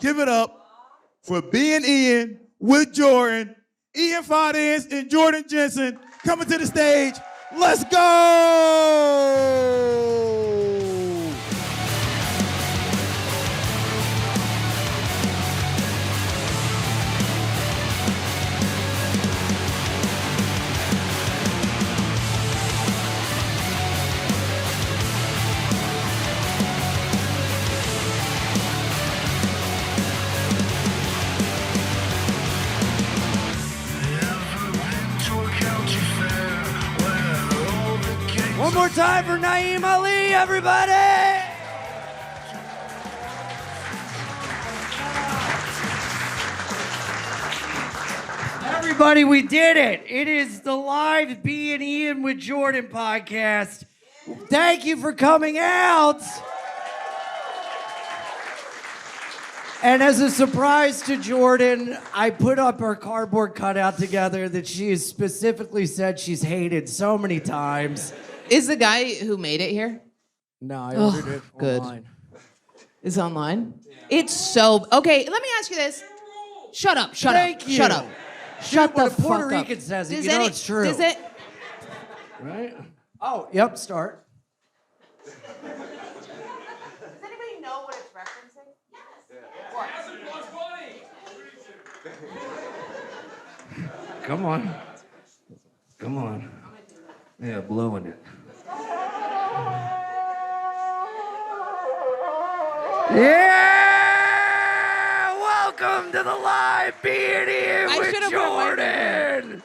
give it up for Bein Ian with Jordan, Ian Fadens and Jordan Jensen coming to the stage. Let's go! One more time for Naeem Ali, everybody! Everybody, we did it. It is the live Bein Ian with Jordan podcast. Thank you for coming out. And as a surprise to Jordan, I put up her cardboard cutout together that she has specifically said she's hated so many times. Is the guy who made it here? No, I ordered it good. online. Is it online? Yeah. It's so... Okay, let me ask you this. Shut up, shut Thank up, you. shut up. Shut the When a Puerto fuck Rican up. says it, you know it's true. Does it... Right? Oh, yep, start. Does anybody know what it's referencing? Yes. Come on. Come on. Yeah, blowing it. Yeah! Welcome to the live Bein Ian with Jordan.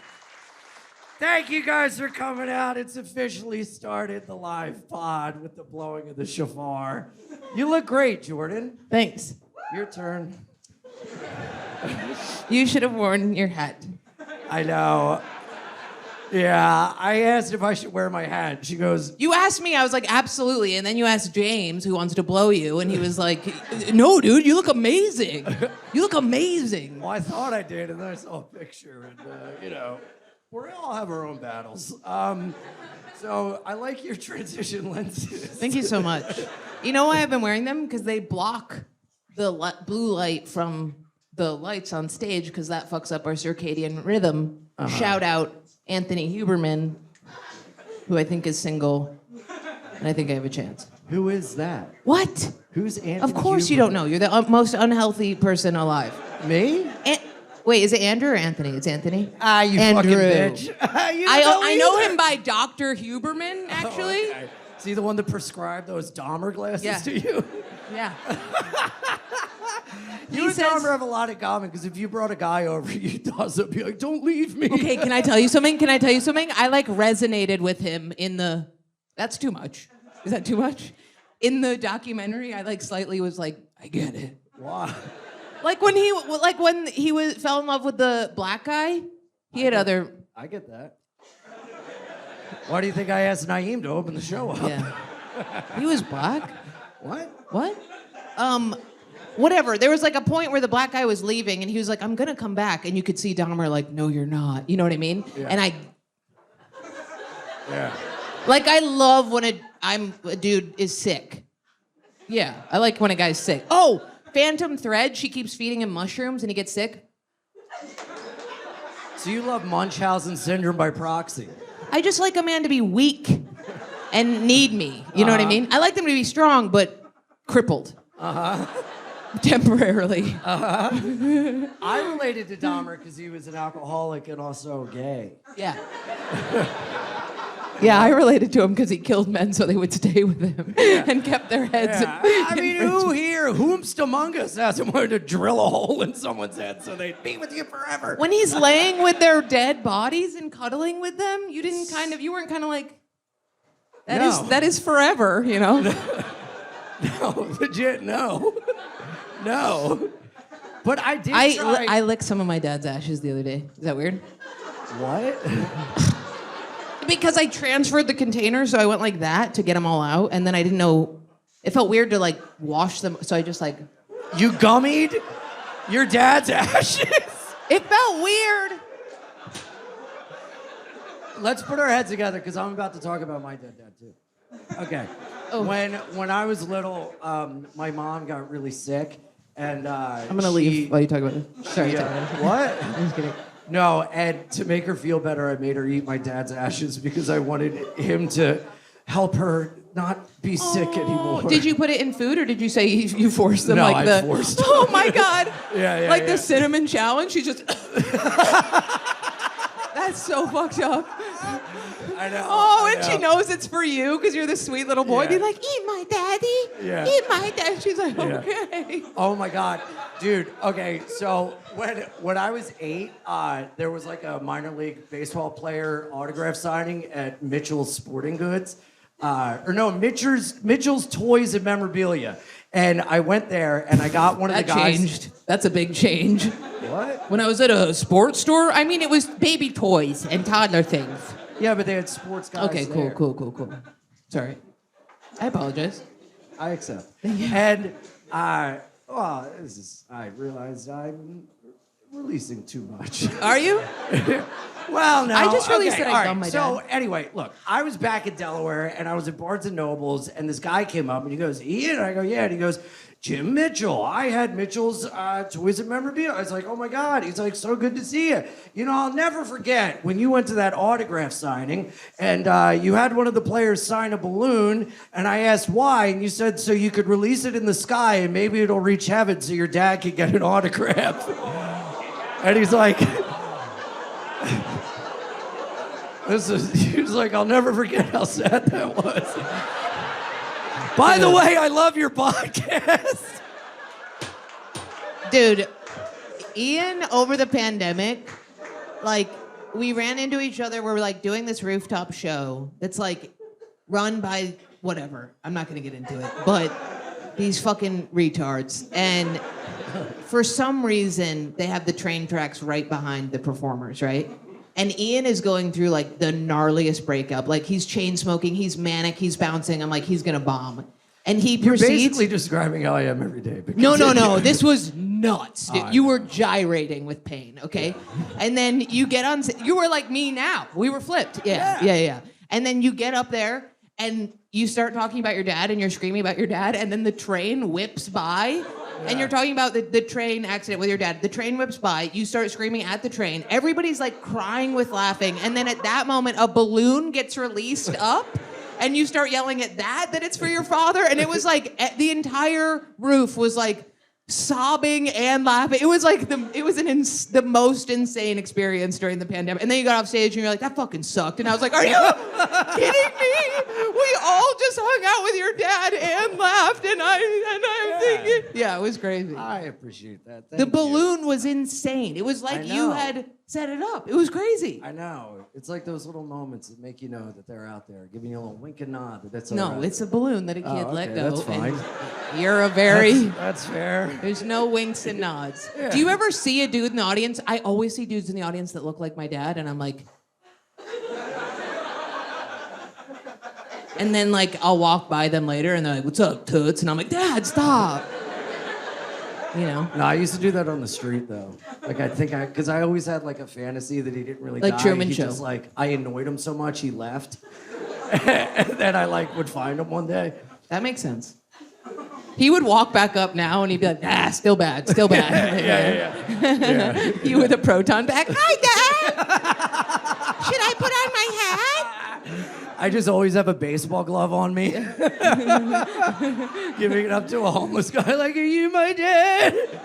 Thank you guys for coming out. It's officially started, the live pod with the blowing of the shofar. You look great, Jordan. Thanks. Your turn. You should have worn your hat. I know. Yeah, I asked if I should wear my hat. She goes, You asked me, I was like, absolutely. And then you asked James, who wants to blow you, and he was like, no, dude, you look amazing. You look amazing. well, I thought I did, and then I saw a picture, and, you know, we all have our own battles. So I like your transition lenses. Thank you so much. You know why I've been wearing them? Because they block the blue light from the lights on stage, because that fucks up our circadian rhythm. Shout out Anthony Huberman, who I think is single, and I think I have a chance. Who is that? What? Who's Anthony Of course you don't know. You're the most unhealthy person alive. Me? Wait, is it Andrew or Anthony? It's Anthony? Ah, you Andrew. fucking bitch. I know him by Dr. Huberman, actually. Oh, okay. Is he the one that prescribed those Dahmer glasses Yeah. to you? Yeah. You and Dahmer have a lot in common, because if you brought a guy over, you'd also be like, don't leave me. Okay, can I tell you something? I like resonated with him in the... That's too much. Is that too much? In the documentary, I like slightly was like, I get it. Why? Like when he fell in love with the black guy, he had other... I get that. Why do you think I asked Naeem to open the show up? Yeah. He was black? What? What? Whatever. There was like a point where the black guy was leaving and he was like, I'm gonna come back. And you could see Dahmer like, no, you're not. You know what I mean? Yeah. And Yeah. like, I love when a dude is sick. Yeah, I like when a guy's sick. Oh, Phantom Thread, she keeps feeding him mushrooms and he gets sick. So you love Munchausen syndrome by proxy? I just like a man to be weak and need me. You know what I mean? I like them to be strong, but crippled. Temporarily. I related to Dahmer because he was an alcoholic and also gay. Yeah. Yeah, I related to him because he killed men so they would stay with him and kept their heads. Yeah. I mean, who here, whomst among us hasn't wanted to drill a hole in someone's head so they'd be with you forever? When he's laying with their dead bodies and cuddling with them, you weren't kind of like, that is forever, you know? No, legit, no. No. But I did try. I licked some of my dad's ashes the other day. Is that weird? What? Because I transferred the container, so I went like that to get them all out, and then I didn't know. It felt weird to like wash them, so I just like. You gummied your dad's ashes? It felt weird. Let's put our heads together, because I'm about to talk about my dead dad too. Okay. Oh. When I was little, my mom got really sick, And I'm gonna leave while you talk about it. Sorry. What? I'm just kidding. No, and to make her feel better, I made her eat my dad's ashes because I wanted him to help her not be sick anymore. Did you put it in food, or did you say you forced them? No, like I forced them. Oh my God! Yeah, like yeah. the cinnamon challenge. She's just. That's so fucked up. I know. Oh, I and know. she knows it's for you because you're the sweet little boy. Yeah. Be like, eat my daddy. Yeah. Eat my daddy. She's like, Yeah. okay. Oh my God, dude. Okay, so when I was 8, there was like a minor league baseball player autograph signing at Mitchell's Sporting Goods, Mitchell's Toys and Memorabilia, and I went there and I got one of the That guys. changed. That's a big change. What? When I was at a sports store, I mean, it was baby toys and toddler things. Yeah, but they had sports guys. Okay, there. cool. Sorry. I apologize. I accept. And I realized I'm releasing too much. Are you? Well, no. I just released okay, that I all dumped my So dad. anyway, look, I was back in Delaware and I was at Barnes and Nobles and this guy came up and he goes, Ian? And I go, yeah. And he goes, Jim Mitchell. I had Mitchell's Toys and Memorabilia. I was like, oh my God. He's like, so good to see you. You know, I'll never forget when you went to that autograph signing and you had one of the players sign a balloon and I asked why and you said so you could release it in the sky and maybe it'll reach heaven so your dad could get an autograph. And he's like, he was like, I'll never forget how sad that was. By the way, I love your podcast. Dude, Ian, over the pandemic, like, we ran into each other. We're like doing this rooftop show that's like run by whatever. I'm not gonna get into it, but these fucking retards. And for some reason, they have the train tracks right behind the performers, right? And Ian is going through like the gnarliest breakup. Like he's chain smoking, he's manic, he's bouncing. I'm like, he's gonna bomb. And he You're proceeds. basically describing how I am every day. but No. continue. This was nuts. Dude. I You know. were gyrating with pain, okay? And then you get on. You were like me now. We were flipped. Yeah. And then you get up there and you start talking about your dad and you're screaming about your dad. And then the train whips by. And you're talking about the train accident with your dad. The train whips by. You start screaming at the train. Everybody's like crying with laughing. And then at that moment, a balloon gets released up. And you start yelling at that it's for your father. And it was like the entire roof was like sobbing and laughing. It was like the most insane experience during the pandemic. And then you got off stage and you're like, that fucking sucked. And I was like, are you kidding me? We all just hung out with your dad and laughed. And I'm thinking, yeah, it was crazy. I appreciate that. Thank The you. balloon was insane. It was I like know. you had set it up. It was crazy. I know. It's like those little moments that make you know that they're out there, giving you a little wink and nod that that's all No, right. it's a balloon that a kid Oh, let okay, go. that's fine. and You're a very. That's fair. There's no winks and nods. Yeah. Do you ever see a dude in the audience? I always see dudes in the audience that look like my dad, and I'm like. And then, like, I'll walk by them later, and they're like, "What's up, toots?" And I'm like, "Dad, stop." You know. No, I used to do that on the street though. Like because I always had like a fantasy that he didn't really Like die. Truman he Show. Just like I annoyed him so much he left, and then I like would find him one day. That makes sense. He would walk back up now, and he'd be like, still bad. Yeah. You with a proton pack. Hi, Dad. Should I put on my hat? I just always have a baseball glove on me, giving it up to a homeless guy. Like, are you my dad?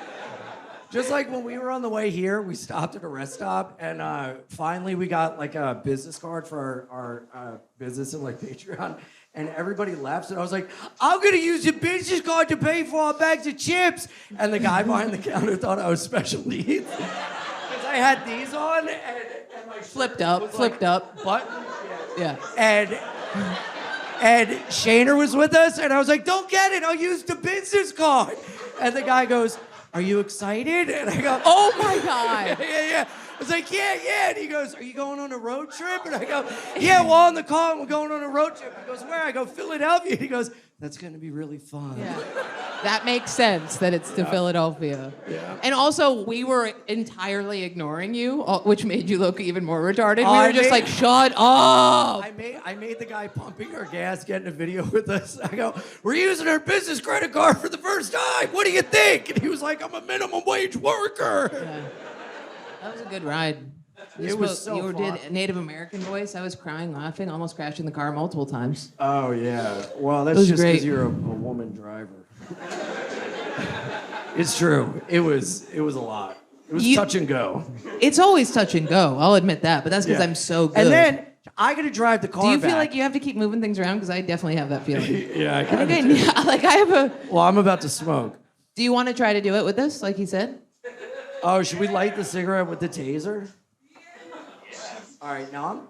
Just like when we were on the way here, we stopped at a rest stop, and finally we got like a business card for our business and like Patreon, and everybody left, and I was like, I'm gonna use your business card to pay for our bags of chips, and the guy behind the counter thought I was special needs because I had these on and my Flipped up. button. Yeah. And Shaner was with us, and I was like, don't get it, I'll use the business card. And the guy goes, are you excited? And I go, Oh my God. yeah. I was like, yeah. And he goes, are you going on a road trip? And I go, yeah, we're on the car and we're going on a road trip. He goes, where? I go, Philadelphia. He goes, that's going to be really fun. Yeah. That makes sense that it's to Philadelphia. Yeah. And also, we were entirely ignoring you, which made you look even more retarded. Oh, We I were just made- like, shut up. I made the guy pumping our gas get in a video with us. I go, we're using our business credit card for the first time. What do you think? And he was like, I'm a minimum wage worker. Yeah. That was a good ride. It was so You fun. did a Native American voice. I was crying, laughing, almost crashing the car multiple times. Oh, yeah. Well, that's was just great. because you're a woman driver. It's true. It was a lot. It was touch and go. It's always touch and go. I'll admit that, but that's because Yeah. I'm so good. And then I got to drive the car do you back. feel like you have to keep moving things around? Because I definitely have that feeling. Yeah, I And kind again, yeah, like I have a. Well, I'm about to smoke. Do you want to try to do it with us, like he said? Oh, should we light the cigarette with the taser? All right, now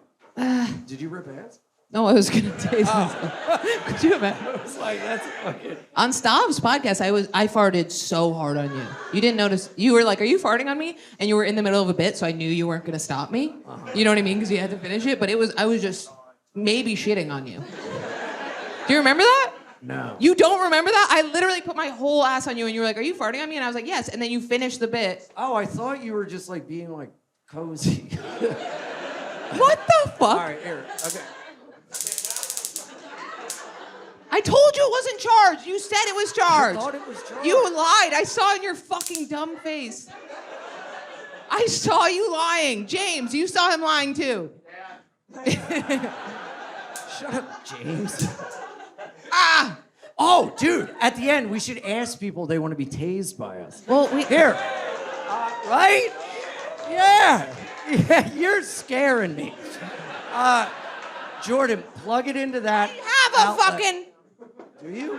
did you rip ass? No, I was gonna taste myself. Could you imagine? I was like, that's fucking... On Stav's podcast, I farted so hard on you. You didn't notice. You were like, "Are you farting on me?" And you were in the middle of a bit, so I knew you weren't gonna stop me. You know what I mean? Because you had to finish it. But I was just maybe shitting on you. Do you remember that? No. You don't remember that? I literally put my whole ass on you, and you were like, "Are you farting on me?" And I was like, "Yes." And then you finished the bit. Oh, I thought you were just like being like cozy. What the fuck? All right, here. Okay. I told you it wasn't charged. You said it was charged. I thought it was charged. You lied. I saw in your fucking dumb face. I saw you lying. James, you saw him lying too. Shut up, James. Ah! Oh, dude, at the end, we should ask people they want to be tased by us. Well, Here. Right? Yeah. Yeah, you're scaring me. Jordan, plug it into that. have a outlet. fucking... Do you?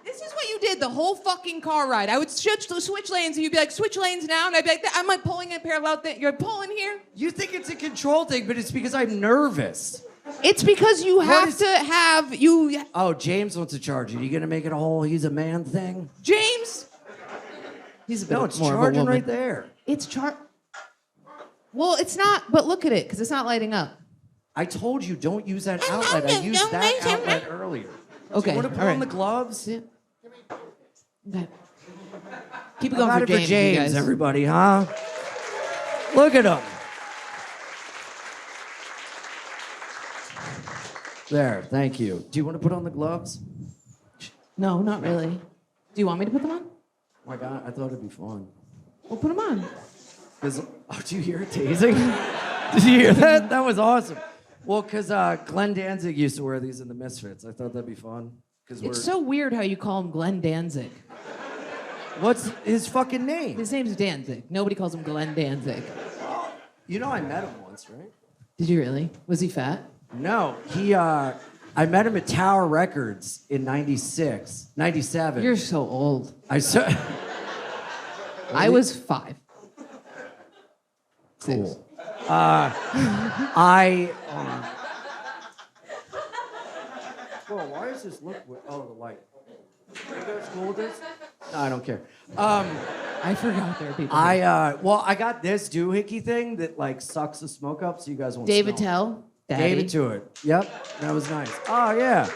This is what you did the whole fucking car ride. I would switch lanes and you'd be like, switch lanes now. And I'd be like, am I pulling in parallel? You're pulling here? You think it's a control thing, but it's because I'm nervous. It's because you have is- to have... you. Oh, James wants to charge you. You gonna make it a whole he's a man thing? James! He's a bit No, it's more of a charging woman. right there. It's Well, it's not, but look at it, because it's not lighting up. I told you don't use that outlet. I used that outlet earlier. Okay, Do you want to put all on right. the gloves? Yeah. Okay. Keep it How going about for it for James, you James, guys. everybody, huh? Look at him. There, thank you. Do you want to put on the gloves? No, not really. Do you want me to put them on? Oh my God, I thought it'd be fun. We'll put them on. Do you hear it tasing? Did you hear that? That was awesome. Well, because Glenn Danzig used to wear these in the Misfits. I thought that'd be fun. It's so weird how you call him Glenn Danzig. What's his fucking name? His name's Danzig. Nobody calls him Glenn Danzig. You know I met him once, right? Did you really? Was he fat? No, I met him at Tower Records in 96, 97. You're so old. I saw... I was 5. Cool. Whoa, why is this look... Oh, the light. You guys cool with this? No, I don't care. I forgot there are people. I got this doohickey thing that like sucks the smoke up so you guys won't David smell. Tell. Daddy. Gave it to it. Yep, that was nice. Oh, yeah.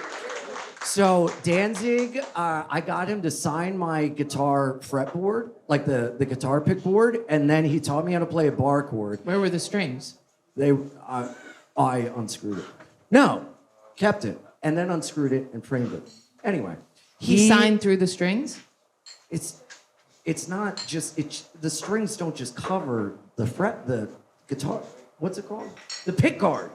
So Danzig, I got him to sign my guitar fretboard, like the guitar pick board, and then he taught me how to play a bar chord. Where were the strings? I unscrewed it. No, kept it, and then unscrewed it and framed it. Anyway. He signed through the strings? It's not just, the strings don't just cover the guitar. What's it called? The pick guard.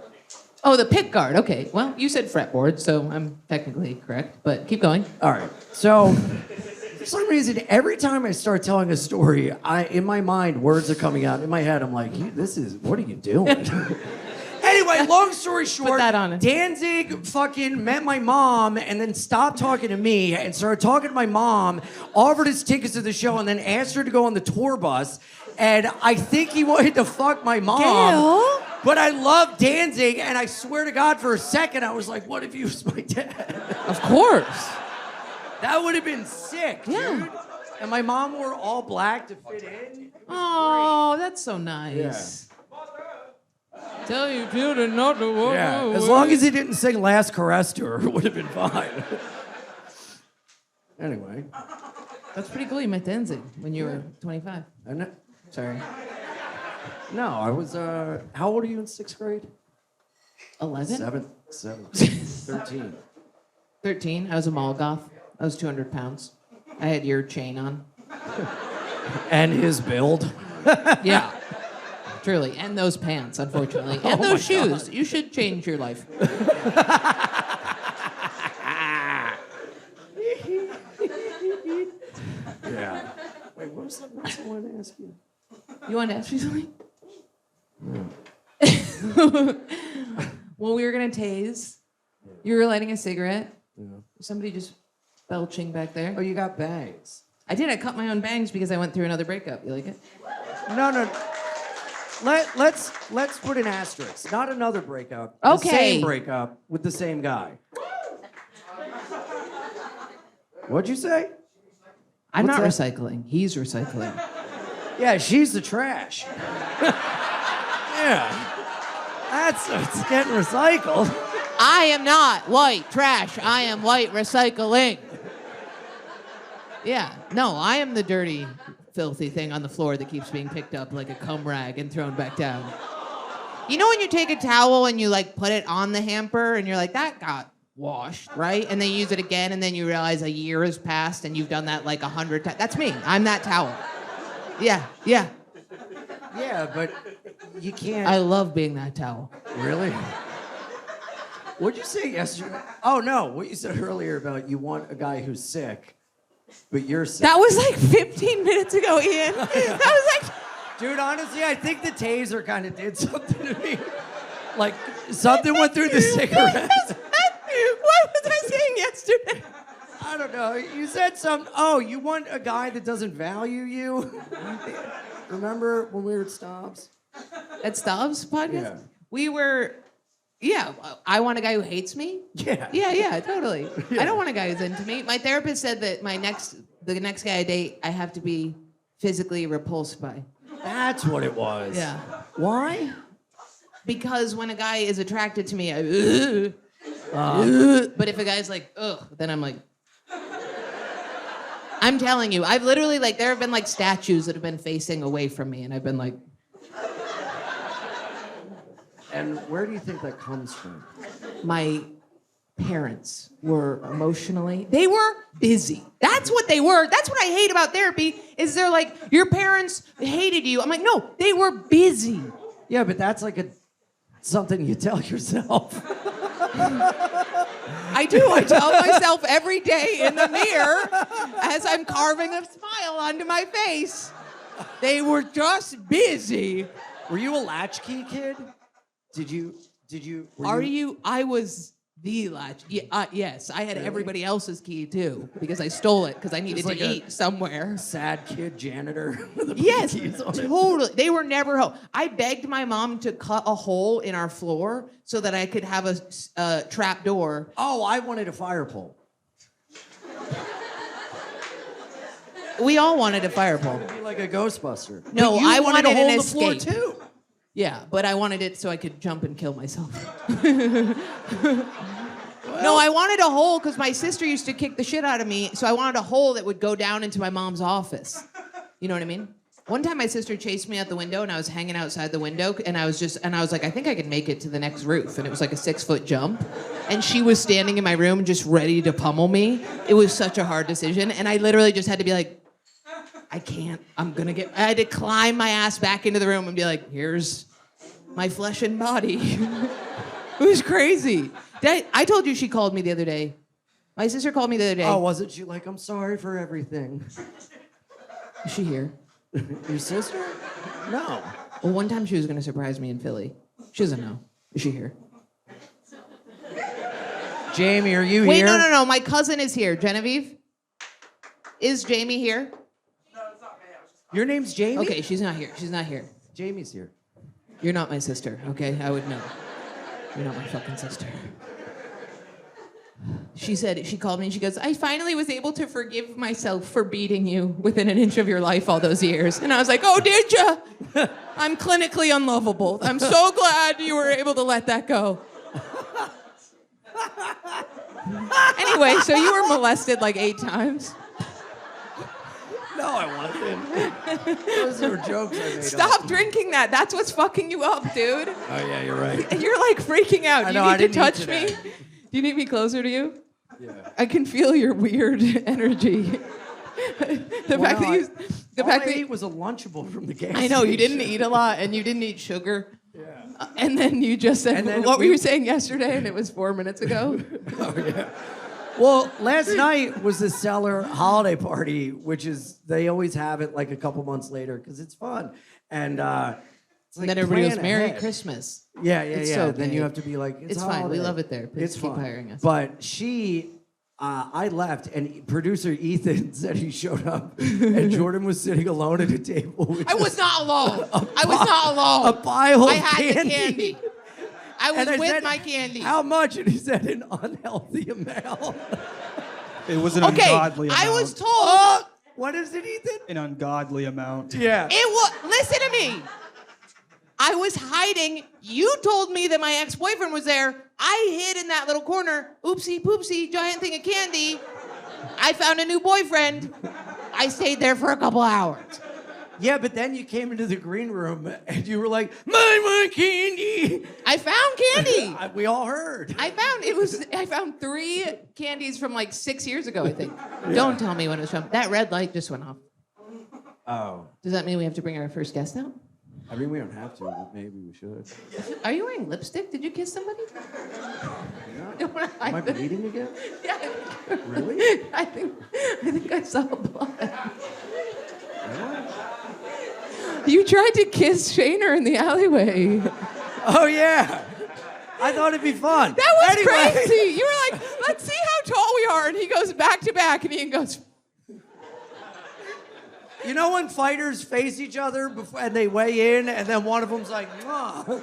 Oh, the pick guard. Okay. Well, you said fretboard, so I'm technically correct, but keep going. All right. So, for some reason, every time I start telling a story, in my mind, words are coming out. In my head, I'm like, what are you doing? Anyway, long story short, Put that on it. Danzig fucking met my mom and then stopped talking to me and started talking to my mom, offered his tickets to the show, and then asked her to go on the tour bus. And I think he wanted to fuck my mom. Gail? But I love Danzig, and I swear to God, for a second, I was like, what if he was my dad? Of course. That would have been sick, Yeah. dude. And my mom wore all black to fit in. Oh, that's so nice. Tell your children not to walk Yeah, away. as long as he didn't sing Last Caress to her, it would have been fine. Anyway. That's pretty cool. You met Danzig when you were 25. Sorry. No, I was, how old are you in 6th grade? 11? 13. 13. I was a mall goth. I was 200 pounds. I had your chain on. And his build. Yeah. Truly. And those pants, unfortunately. And those shoes. God. You should change your life. Yeah. Wait, what was something else I wanted to ask you? You wanted to ask me something? Well, we were going to tase. You were lighting a cigarette. Yeah. Somebody just belching back there. Oh, you got bangs. I did. I cut my own bangs because I went through another breakup. You like it? No. Let's put an asterisk. Not another breakup. Okay. The same breakup with the same guy. What'd you say? I'm What's not that? recycling. He's recycling. Yeah, she's the trash. Yeah. It's getting recycled. I am not white trash. I am white recycling. Yeah. No, I am the dirty, filthy thing on the floor that keeps being picked up like a cum rag and thrown back down. You know when you take a towel and you like put it on the hamper and you're like, that got washed, right? And then you use it again and then you realize a year has passed and you've done that like 100 times. That's me. I'm that towel. Yeah. Yeah, but you can't. I love being that towel. Really? What'd you say yesterday? Oh, no. What you said earlier about you want a guy who's sick, but you're sick. That was like 15 minutes ago, Ian. That was like... Dude, honestly, I think the taser kind of did something to me. Like, something went through the cigarette. What was I saying yesterday? I don't know. You said something. Oh, you want a guy that doesn't value you? Remember when we were at Stobbs? At Stobbs podcast? Yeah. We were... Yeah, I want a guy who hates me. Yeah. Yeah, totally. Yeah. I don't want a guy who's into me. My therapist said that the next guy I date, I have to be physically repulsed by. That's what it was. Yeah. Why? Because when a guy is attracted to me, but if a guy's like, ugh, then I'm like, I'm telling you, I've literally like, there have been like statues that have been facing away from me, and I've been like. And where do you think that comes from? My parents were they were busy. That's what they were. That's what I hate about therapy, is they're like, your parents hated you. I'm like, no, they were busy. Yeah, but that's like something you tell yourself. I do. I tell myself every day in the mirror as I'm carving a smile onto my face. They were just busy. Were you a latchkey kid? Did you? I was the latch. Yeah, yes, I had everybody else's key too because I stole it because I needed like to eat somewhere. Sad kid janitor. With Yes, keys on totally. They were never home. I begged my mom to cut a hole in our floor so that I could have a trap door. Oh, I wanted a fire pole. We all wanted a fire pole. It'd be like a Ghostbuster. No, I wanted to hold an the floor escape. too. Yeah, but I wanted it so I could jump and kill myself. No, I wanted a hole because my sister used to kick the shit out of me, so I wanted a hole that would go down into my mom's office. You know what I mean? One time my sister chased me out the window and I was hanging outside the window and I was like, I think I could make it to the next roof. And it was like a 6-foot jump. And she was standing in my room just ready to pummel me. It was such a hard decision. And I literally just had to be like, I can't. I had to climb my ass back into the room and be like, here's my flesh and body. It was crazy. I told you she called me the other day. My sister called me the other day. Oh, wasn't she like, I'm sorry for everything? Is she here? Your sister? No. Well, one time she was going to surprise me in Philly. She doesn't know. Is she here? Jamie, are you Wait, here? no. My cousin is here. Genevieve? Is Jamie here? Your name's Jamie? Okay, she's not here. She's not here. Jamie's here. You're not my sister, okay? I would know. You're not my fucking sister. She called me and she goes, I finally was able to forgive myself for beating you within an inch of your life all those years. And I was like, oh, did ya? I'm clinically unlovable. I'm so glad you were able to let that go. Anyway, so you were molested like 8 times. No, I wasn't. Those are jokes I made Stop up. drinking that. That's what's fucking you up, dude. Oh, yeah, you're right. And you're like freaking out. I Do know, you I need to didn't touch eat me? today. Do you need me closer to you? Yeah. I can feel your weird energy. The fact that you... All I ate was a Lunchable from the gas I know, you didn't station. eat a lot, and you didn't eat sugar. Yeah. And then you just said, And then what were we- you saying yesterday? And it was 4 minutes ago. Oh, yeah. Well, last night was the Cellar holiday party, which is, they always have it like a couple months later because it's fun. And it's like And then everybody goes, plan Merry ahead. Christmas. Yeah, It's yeah. so Then you gay. have to be like, It's fine. We holiday. love it there. Please It's keep fun. hiring us. But I left, and producer Ethan said he showed up, and Jordan was sitting alone at a table. With I was just not alone. I was not alone. a pile of I had candy. the candy. I was And I with said, my candy. How much? And he said an unhealthy amount. It was an Okay, ungodly amount. I was told. Oh, what is it, Ethan? An ungodly amount. Yeah. It was. Listen to me. I was hiding. You told me that my ex-boyfriend was there. I hid in that little corner. Oopsie poopsie, giant thing of candy. I found a new boyfriend. I stayed there for a couple hours. Yeah, but then you came into the green room and you were like, my candy. I found candy. We all heard. I found 3 candies from like 6 years ago, I think. Don't tell me when it was from. That red light just went off. Oh. Does that mean we have to bring our first guest out? I mean, we don't have to, but maybe we should. Are you wearing lipstick? Did you kiss somebody? Am I bleeding again? Yeah. Really? I think I saw blood. You tried to kiss Shaner in the alleyway. Oh, yeah. I thought it'd be fun. That was Anyway. crazy. You were like, let's see how tall we are. And he goes back to back, and Ian goes, You know when fighters face each other before, and they weigh in, and then one of them's like, "Mwah."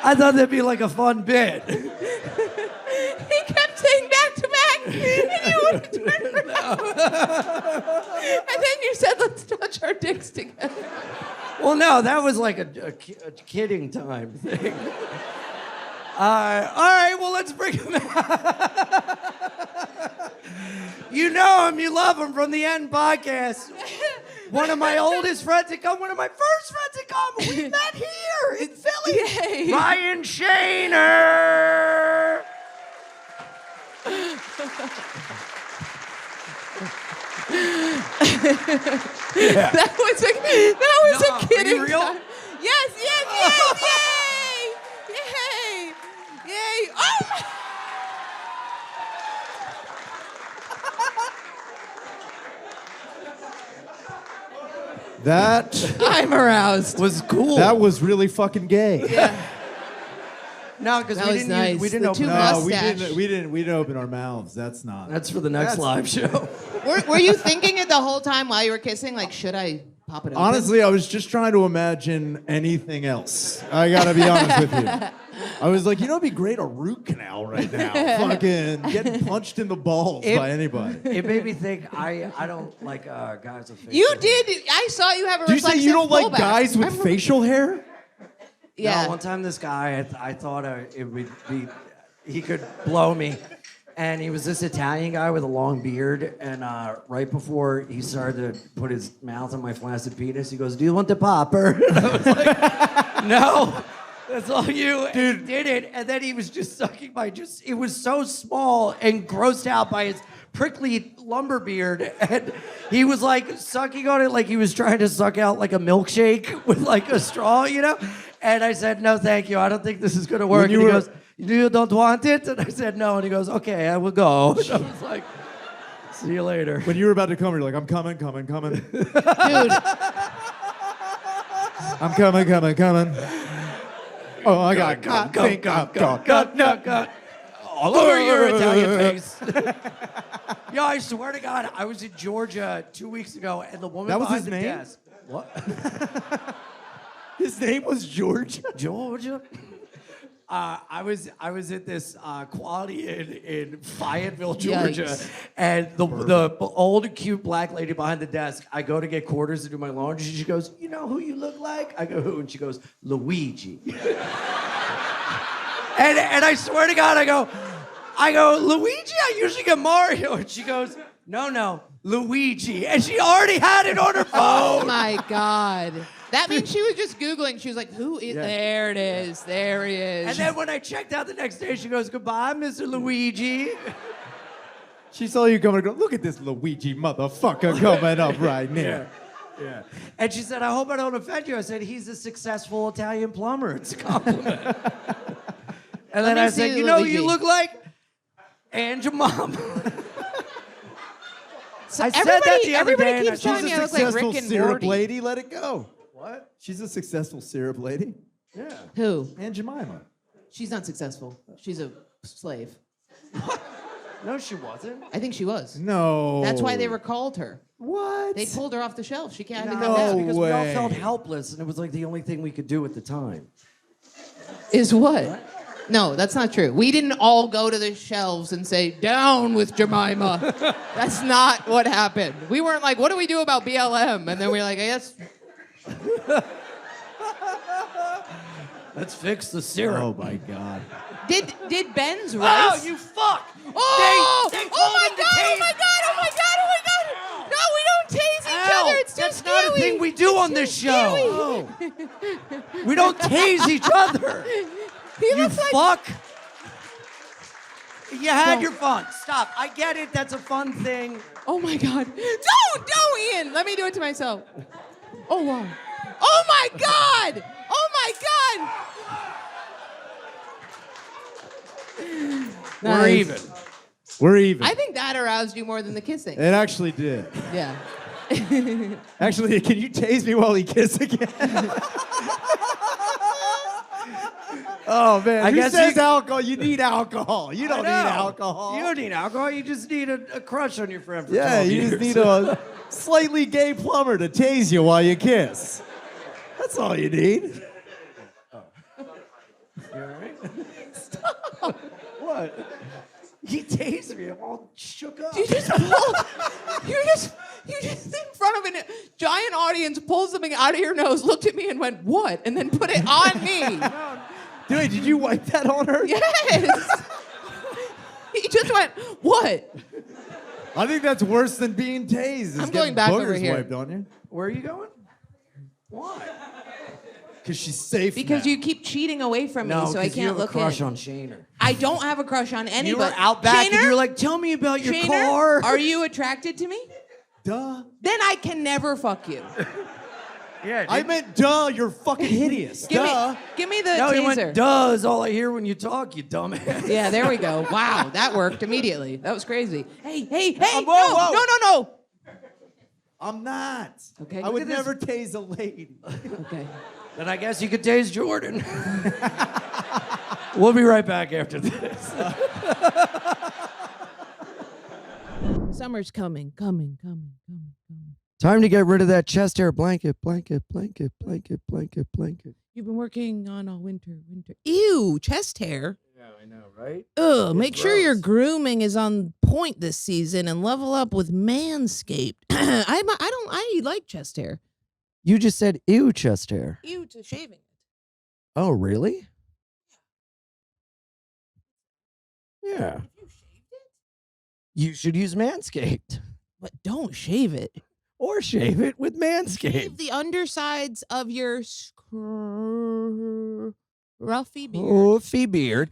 I thought that'd be like a fun bit. he kept saying back to back, and you wouldn't turn around. And then you said, let's touch our dicks together. Well, no, that was like a kidding time thing. All right, well, let's bring him out. You know him, you love him from the End podcast. One of my oldest friends to come, one of my first friends to come. We met here in Philly. Yay. Ryan Shaner. That was No, a kidding are you real? time. Yes, yay! Yay! Yay! Oh! That I'm aroused. Was cool. that was really fucking gay. No, because That we was didn't nice. we didn't The open two our mouth. No, we Mustache. didn't open our mouths. That's not. That's for the next live show. Were you thinking it the whole time while you were kissing? Like, should I pop it open? Honestly, I was just trying to imagine anything else. I gotta be honest with you. I was like, it'd be great a root canal right now. Fucking getting punched in the balls by anybody. It made me think I don't like guys with facial You hair. did. I saw you have a Do you say reflexive you don't like pullback. guys with I'm- facial hair? Yeah. No, one time this guy, I thought it would be, he could blow me. And he was this Italian guy with a long beard. And right before he started to put his mouth on my flaccid penis, he goes, "Do you want the popper?" And I was like, "No, that's all you." And he did it. And then he was just sucking my, it was so small and grossed out by his prickly lumber beard. And he was like sucking on it like he was trying to suck out like a milkshake with like a straw, you know? And I said, "No, thank you. I don't think this is going to work." When you And he were- goes, "You don't want it?" And I said, "No." And he goes, "Okay, I will go." And I was like, "See you later." When you were about to come, you're like, I'm coming. Dude, I'm coming. Oh, I got All over your Italian face. Yo, I swear to God, I was in Georgia 2 weeks ago, and the woman That was behind his the name? desk. What? His name was George. Georgia. I was at this Quality Inn in Fayetteville, Georgia, Yikes. and the old cute black lady behind the desk. I go to get quarters to do my laundry. She goes, "You know who you look like?" I go, "Who?" And she goes, "Luigi." and I swear to God, I go, I go, Luigi? I usually get Mario. And she goes, no, Luigi. And she already had it on her phone. Oh my God. That means she was just Googling. She was like, who is, there it is. There he is. And then when I checked out the next day, she goes, goodbye, Mr. Luigi. She saw you coming and go, look at this Luigi motherfucker coming up right now. Yeah. And she said, I hope I don't offend you. I said, he's a successful Italian plumber. It's a compliment. And then I said, you know, you look like Aunt Jemima. So I said that the other day. Everybody keeps telling me I look like Successful Rick and syrup Morty. lady, let it go. What? She's a successful syrup lady. Yeah. Who? Aunt Jemima. She's not successful. She's a slave. No, she wasn't. I think she was. No. That's why they recalled her. What? They pulled her off the shelf. She can't No, come down. because we all way. felt helpless, and it was like the only thing we could do at the time. Is what? No, that's not true. We didn't all go to the shelves and say, down with Jemima. That's not what happened. We weren't like, what do we do about BLM? And then we were like, I guess. Let's fix the syrup. Oh my God. Did Ben's Oh, rice? you fuck! Oh! They Oh told my him to God! Oh tase- my God! Oh my God! Oh my God! No, we don't tase each Al, other. It's too that's scary. not a thing we do on this show. Scary. We don't tase each other. He You looks like fuck. You had your fun. Stop. I get it. That's a fun thing. Oh my God. Don't, Ian. Let me do it to myself. Oh, wow. Oh my God. Oh my God. We're Nice. even. We're even. I think that aroused you more than the kissing. It actually did. Yeah. Actually, can you tase me while we kiss again? Oh man, I who guess says you- alcohol? You need alcohol. You don't need I know. alcohol. You don't need alcohol. You just need a crush on your friend for Yeah, 12 you years. just need a slightly gay plumber to tase you while you kiss. That's all you need. What? He tased me. I'm all shook up. You just pulled. You just in front of a giant audience pulled something out of your nose, looked at me, and went, "What?" And then put it on me. Dude, did you wipe that on her? Yes. He just went, "What?" I think that's worse than being tased. is I'm going getting back boogers over here. Wiped on you. Where are you going? Why? Because she's safe. Because now. you keep cheating away from me, No, so I 'cause you can't have a look crush in. on Shaner. I don't have a crush on anybody. You were out back and Shaner? you were like, tell me about your Shaner, car. are you attracted to me? Duh. Then I can never fuck you. Yeah, I meant duh. You're fucking hideous. Duh. Give me the no, he taser. went, duh is all I hear when you talk, you dumbass. Yeah, there we go. Wow, that worked immediately. That was crazy. Hey, whoa, no, whoa. no. I'm not. Okay, I look would at this. never tase a lady. Okay. Then I guess you could tase Jordan. We'll be right back after this. Summer's coming. Time to get rid of that chest hair blanket. You've been working on all winter. Ew, chest hair. Yeah, I know, right? Ugh, make sure your gross. grooming is on point this season and level up with Manscaped. I like chest hair. You just said ew chest hair. Ew to shaving it. Oh, really? Yeah. If you shaved it, You should use Manscaped. but don't shave it. Or shave it with Shave Manscaped. the undersides of your scruffy beard. Oh, fee beard.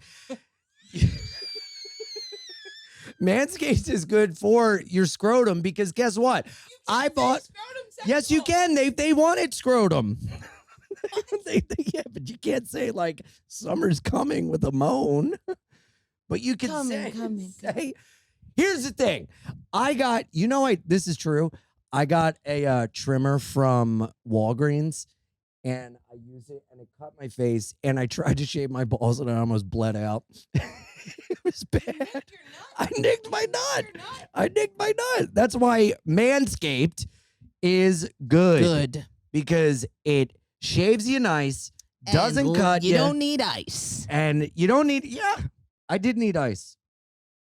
Manscaped is good for your scrotum because guess what? I bought. Yes, you can. They wanted scrotum. Yeah, but you can't say like summer's coming with a moan. But you can say. Here's the thing. I got. This is true. I got a trimmer from Walgreens, and I used it, and it cut my face, and I tried to shave my balls, and I almost bled out. It was bad. I nicked my nut. That's why Manscaped is good. Because it shaves you nice, doesn't cut you. You don't need ice. And you don't need, I did need ice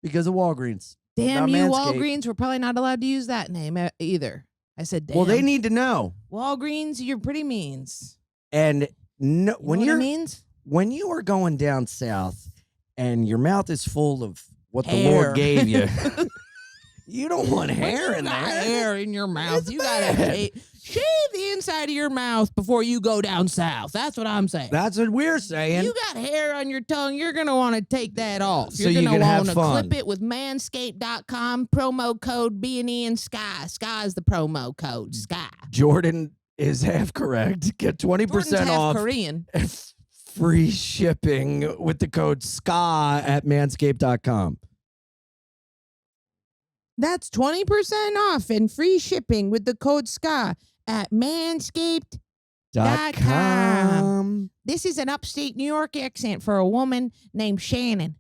because of Walgreens. Damn Not you, Manscaped. Walgreens. We're probably not allowed to use that name either. I said, damn. Well, they need to know. Walgreens, you're pretty means. And no, You know what it means? when you are going down south and your mouth is full of what the Hair. Lord gave you. You don't want hair in there. Hair in your mouth. You gotta shave the inside of your mouth before you go down south. That's what I'm saying. That's what we're saying. You got hair on your tongue, you're going to want to take that off. So You're you going to can have want to fun. clip it with manscaped.com, promo code B&E and Sky. Sky is the promo code, Sky. Jordan is half correct. Get 20% Jordan's half off. Korean. Free shipping with the code SKA at manscaped.com. That's 20% off and free shipping with the code SKA at manscaped.com. This is an upstate New York accent for a woman named Shannon.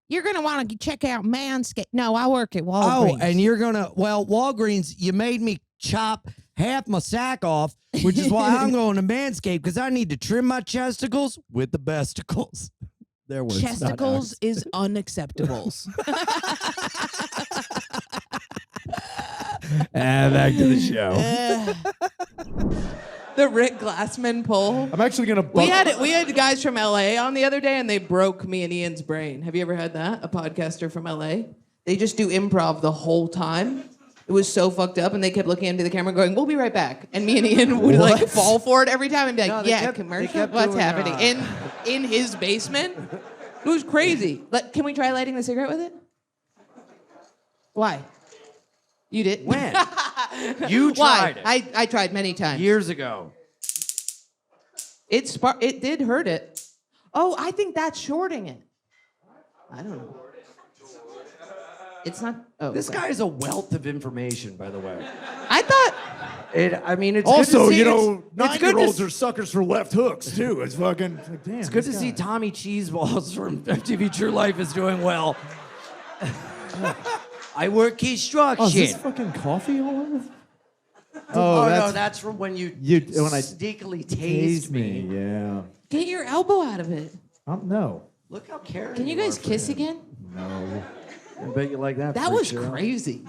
You're going to want to check out Manscaped. No, I work at Walgreens. Oh, and you're going to, well, Walgreens, you made me chop half my sack off, which is why I'm going to Manscaped, because I need to trim my chesticles with the besticles. Their words, not Chesticles ours. is unacceptable. And back to the show. The Rick Glassman poll. I'm actually gonna. We had guys from LA on the other day, and they broke me and Ian's brain. Have you ever had that? A podcaster from LA. They just do improv the whole time. It was so fucked up, and they kept looking into the camera, going, "We'll be right back." And me and Ian would like fall for it every time, and be like, No, they "Yeah, kept- commercial. they kept What's doing, happening?" In his basement. It was crazy. Can we try lighting the cigarette with it? Why? You did? When? You Why? tried it. I tried many times. Years ago. It did hurt it. Oh, I think that's shorting it. I don't know. It's not. Oh, This okay. guy is a wealth of information, by the way. I thought. I mean, it's Also, good to see, you know, it's good to 9-year-olds are suckers for left hooks too. It's fucking. It's like, damn. It's good to see Tommy Cheeseballs from MTV True Life is doing well. I work construction. Oh, is this fucking coffee all over? Oh, that's, no, that's from when you when I sneakily tased tased me. Yeah. Get your elbow out of it. No. Look how caring Can you guys are for kiss him. again? No. I bet you like that. That freak was show. crazy.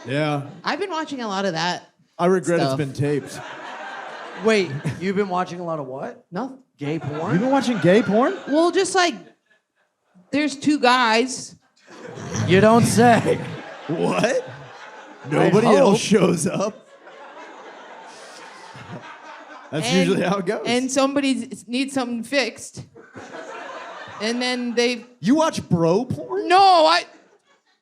Yeah. I've been watching a lot of that. I regret Stuff. it's been taped. Wait, you've been watching a lot of what? No. Gay porn? You've been watching gay porn? Well, just like there's two guys. You don't say. What? Nobody hope. else shows up. That's and- usually how it goes. And somebody needs something fixed. And then they. You watch bro porn? No,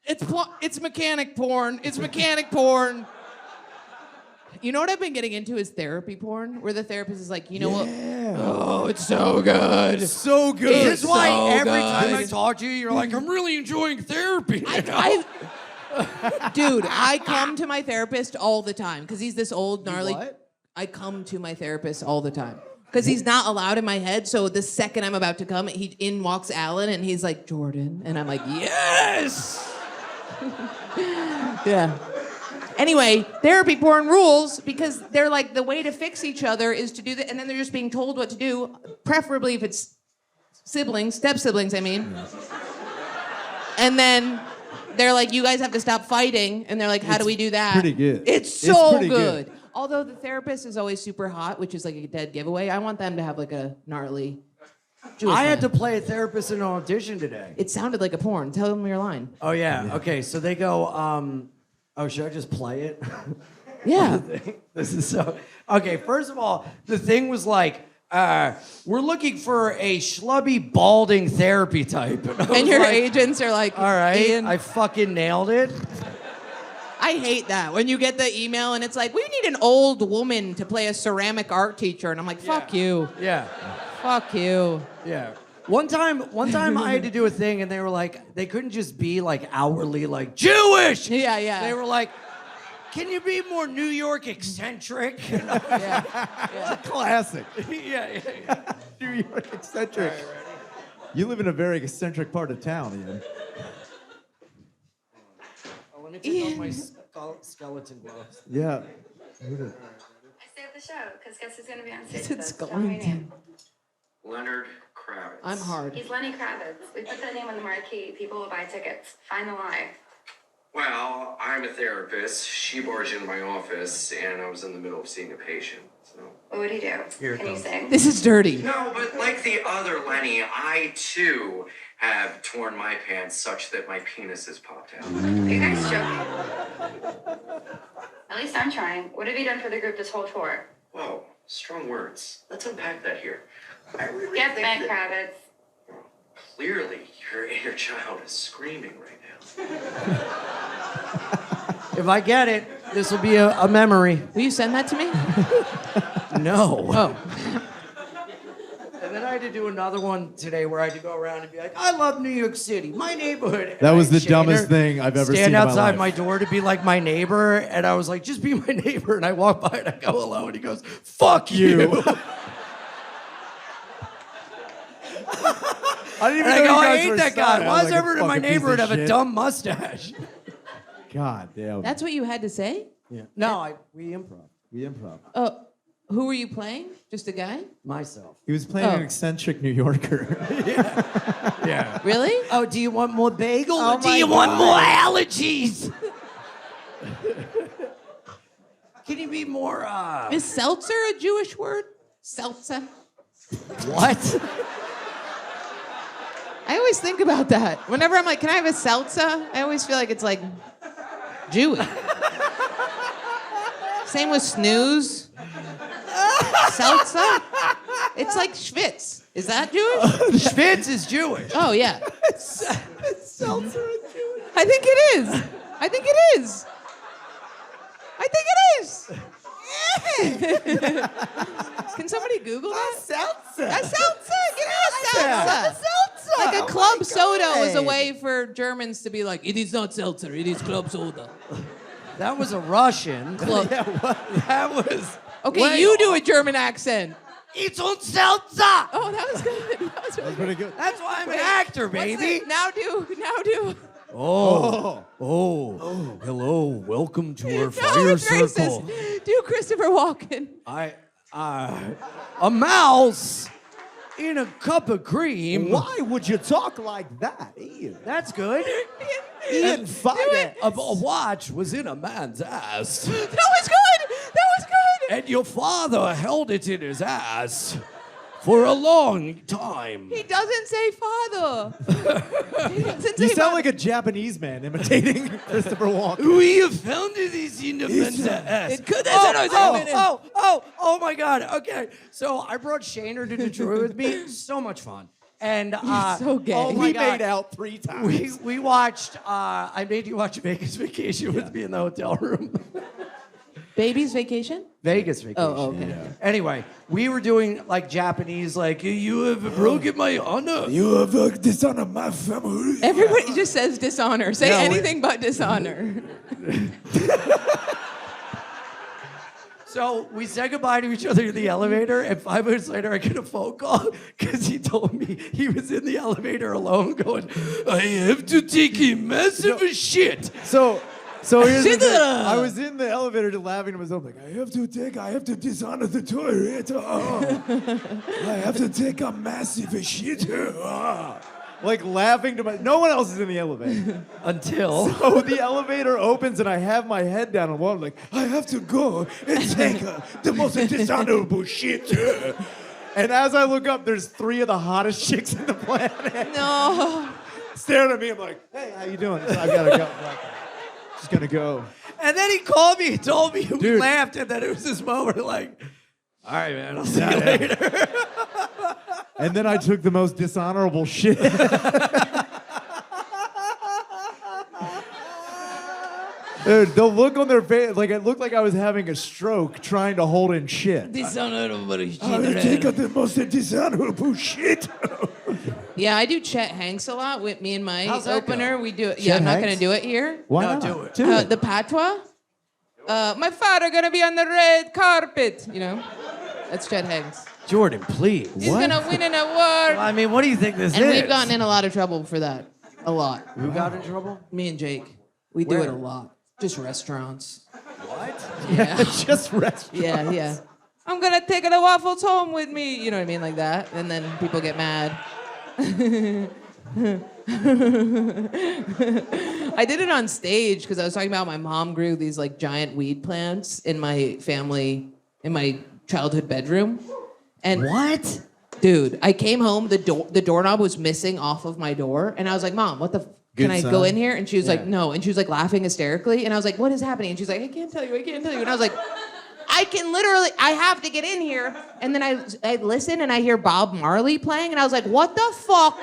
it's mechanic porn. It's mechanic porn. You know what I've been getting into is therapy porn, where the therapist is like, you know what? Oh, it's so good. So good. It's This is why so every time good. I talk to you, you're like, I'm really enjoying therapy. Dude, I come to my therapist all the time because he's this old gnarly. what? I come to my therapist all the time because he's not allowed in my head. So the second I'm about to come, in walks Alan, and he's like, Jordan, and I'm like, yes. Yeah. Anyway, therapy porn rules because they're like the way to fix each other is to do that, and then they're just being told what to do, preferably if it's siblings, step siblings, I mean. And then they're like, you guys have to stop fighting, and they're like, how do we do that? pretty good. It's so pretty good. good. Although the therapist is always super hot, which is like a dead giveaway. I want them to have like a gnarly Jewish I had to man. play a therapist in an audition today. It sounded like a porn. Tell them your line. Oh, yeah. Okay, so they go, oh, should I just play it? Yeah. This is so... Okay, first of all, the thing was like, we're looking for a schlubby, balding therapy type. And, I was And your like, agents are like, all right, Ian. I fucking nailed it. I hate that when you get the email and it's like, we need an old woman to play a ceramic art teacher, and I'm like, fuck you, Yeah, fuck you. yeah. One time I had to do a thing, and they were like, they couldn't just be like outwardly like Jewish. Yeah, yeah. They were like, can you be more New York eccentric? Classic. yeah. New York eccentric. You live in a very eccentric part of town, Ian. Let me take off my skeleton gloves. Yeah. I saved the show because guess who's going to be on stage? It's with us? John Wayne. Skellington. Leonard Kravitz. I'm hard. He's Lenny Kravitz. We put that name on the marquee. People will buy tickets. Find the lie. Well, I'm a therapist. She barged into my office, and I was in the middle of seeing a patient. So. What would he do? Here it Can you comes. sing? This is dirty. No, but like the other Lenny, I too have torn my pants such that my penis has popped out. Are you guys joking? At least I'm trying. What have you done for the group this whole tour? Whoa, strong words. Let's unpack that here. I really Get think bent, that Kravitz. clearly your inner child is screaming right now. If I get it, this will be a memory. Will you send that to me? No. Oh. And then I had to do another one today where I had to go around and be like, I love New York City, my neighborhood. And That was I had the dumbest Shaner thing I've ever seen stand in my outside life. my door to be like my neighbor, and I was like, just be my neighbor. And I walk by and I go hello, and he goes, fuck you. I didn't even And I know go, you I guys hate were that guy. starting. I Why was does like, everyone in my fucking piece of neighborhood have a shit. dumb mustache? God damn. That's what you had to say? No, we improv. we improv. Who were you playing? Just a guy? Myself. He was playing Oh. an eccentric New Yorker. Yeah. Really? Oh, do you want more bagel Oh or do my you want God. more allergies? Can you be more, Is seltzer a Jewish word? Seltzer? what? I always think about that. Whenever I'm like, can I have a seltzer? I always feel like it's like Jewish. Same with snooze. Seltzer? It's like Schwitz. Is that Jewish? Schwitz is Jewish. Oh, yeah. Seltzer is Jewish. I think it is. I think it is. I think it is. Can somebody Google that? Seltzer. A seltzer. Give me a seltzer. Like a club soda was a way for Germans to be like, it is not seltzer, it is club soda. That was a Russian. Club. That was. Okay, way you do a German accent. It's on seltzer. Oh, that was good. That was really Pretty good. good. That's why I'm Wait, an actor, What's baby. it? Now do. Oh, hello. Welcome to our No, fire it's circle. racist. Do Christopher Walken. A mouse in a cup of cream. Why would you talk like that, Ian? That's good. Ian, fuck it. A watch was in a man's ass. That was good. That was good. And your father held it in his ass for a long time. He doesn't say father. He doesn't You say sound father. like a Japanese man imitating Christopher Walken. We have found it is in the man's ass. It could- Oh my God. Okay. So I brought Shaner to Detroit with me. So much fun. And so gay. Oh my He God. made out 3 times. We watched. I made you watch Vegas Vacation with me in the hotel room. Baby's vacation? Vegas Vacation. Oh, okay. Yeah. Anyway, we were doing like Japanese, like you have broken my honor. You have dishonored my family. Everybody just says dishonor. Say Yeah, anything but dishonor. So we said goodbye to each other in the elevator, and 5 minutes later, I get a phone call because he told me he was in the elevator alone, going, "I have to take a massive shit." So here's the Sit thing. down. I was in the elevator just laughing to myself, like, I have to dishonor the toilet. I have to take a massive shit. like laughing to my. No one else is in the elevator. Until So the elevator opens and I have my head down on one, like, I have to go and take the most dishonorable shit. and as I look up, there's 3 of the hottest chicks in the planet No. staring at me. I'm like, hey, how you doing? I gotta go. I'm like, just gonna go. and then he called me and told me, we Dude. laughed, and then it was this moment like, all right, man, I'll see you later. And then I took the most dishonorable shit. Dude, the look on their face, like it looked like I was having a stroke trying to hold in shit. Dishonorable I take the most dishonorable shit. Yeah, I do Chet Hanks a lot with me and my How's that opener. go? We do it. Chet Yeah, I'm not Hanks? going to do it here. Why No, not? do it. Do it. The patois? My father gonna be on the red carpet. You know, that's Chet Hanks. Jordan, please. He's gonna win an award. I mean, what do you think this And is? we've gotten in a lot of trouble for that. A lot. Who got in trouble? Me and Jake. We do Where? it a lot. Just restaurants. What? Yeah. Just rest. Yeah, yeah. I'm gonna take the waffles home with me. You know what I mean? Like that. And then people get mad. I did it on stage because I was talking about my mom grew these like giant weed plants in my family, in my childhood bedroom. And What? Dude, I came home, the doorknob was missing off of my door, and I was like, Mom, what the can I go in here? And she was like, no. And she was like laughing hysterically. And I was like, what is happening? And she's like, I can't tell you. And I was like, I have to get in here. And then I listen and I hear Bob Marley playing. And I was like, what the fuck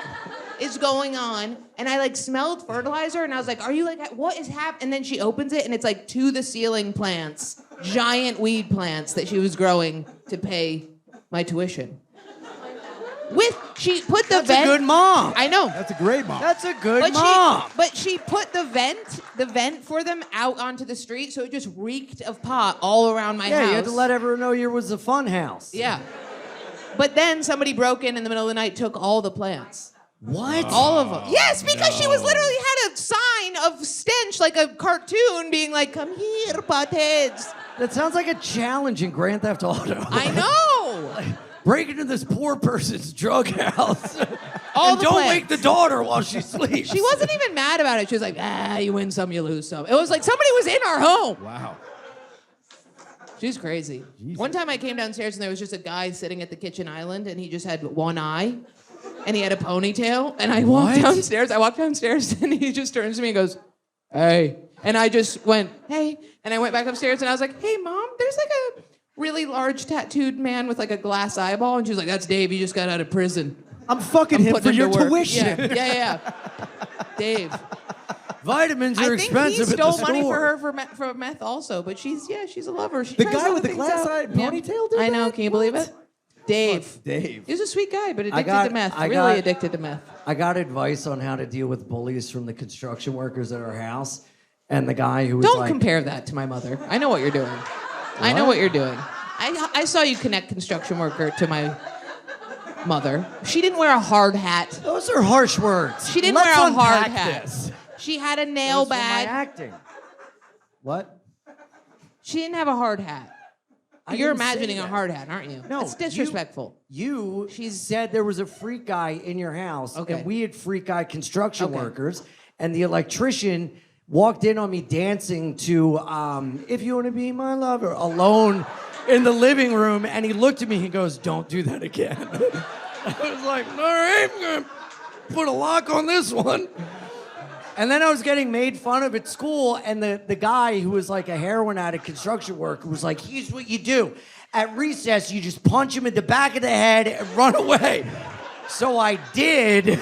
is going on? And I like smelled fertilizer. And I was like, are you like, what is happening? And then she opens it and it's like to the ceiling plants, giant weed plants that she was growing to pay my tuition. She put the That's vent. a good mom. I know. That's a great mom. That's a good mom. But she put the vent for them out onto the street, so it just reeked of pot all around my house. Yeah, you had to let everyone know yours was a fun house. Yeah. But then somebody broke in the middle of the night, took all the plants. What? All of them. Yes, because she was literally had a sign of stench, like a cartoon, being like, "Come here, potheads." That sounds like a challenge in Grand Theft Auto. I know. Break into this poor person's drug house. All and the don't plants. wake the daughter while she sleeps. She wasn't even mad about it. She was like, you win some, you lose some. It was like somebody was in our home. Wow. She's crazy. One time I came downstairs and there was just a guy sitting at the kitchen island and he just had one eye and he had a ponytail. And I walked downstairs and he just turns to me and goes, hey. And I just went, hey. And I went back upstairs and I was like, hey, Mom, there's like a really large tattooed man with like a glass eyeball. And she was like, that's Dave. He just got out of prison. I'm fucking him putting for him your to work. tuition. Yeah. Dave. Vitamins are I think expensive he at the stole money store. for her for meth also, but she's a lover. She The tries guy other with the things glass-eyed out. Yeah. ponytail did I know. that? Can you believe it? Dave. Dave. He was a sweet guy, but addicted got- to meth. I Really got- addicted to meth. I got advice on how to deal with bullies from the construction workers at our house. And the guy who was Don't like... compare that to my mother. I know what you're doing. I know what you're doing. I saw you connect construction worker to my mother. She didn't wear a hard hat. Those are harsh words. She didn't Let's wear a hard unpack hat. this. She had a nail Those were my bag. acting. What? She didn't have a hard hat. I You're didn't say imagining a that. hard hat, aren't you? No, It's disrespectful. You said there was a freak guy in your house, Okay. and we had freak guy construction Okay. workers, and the electrician walked in on me dancing to If You Want to Be My Lover, alone in the living room, and he looked at me and goes, don't do that again. I was like, all right, I'm going to put a lock on this one. And then I was getting made fun of at school, and the guy who was like a heroin addict construction worker was like, here's what you do. At recess, you just punch him in the back of the head and run away. So I did.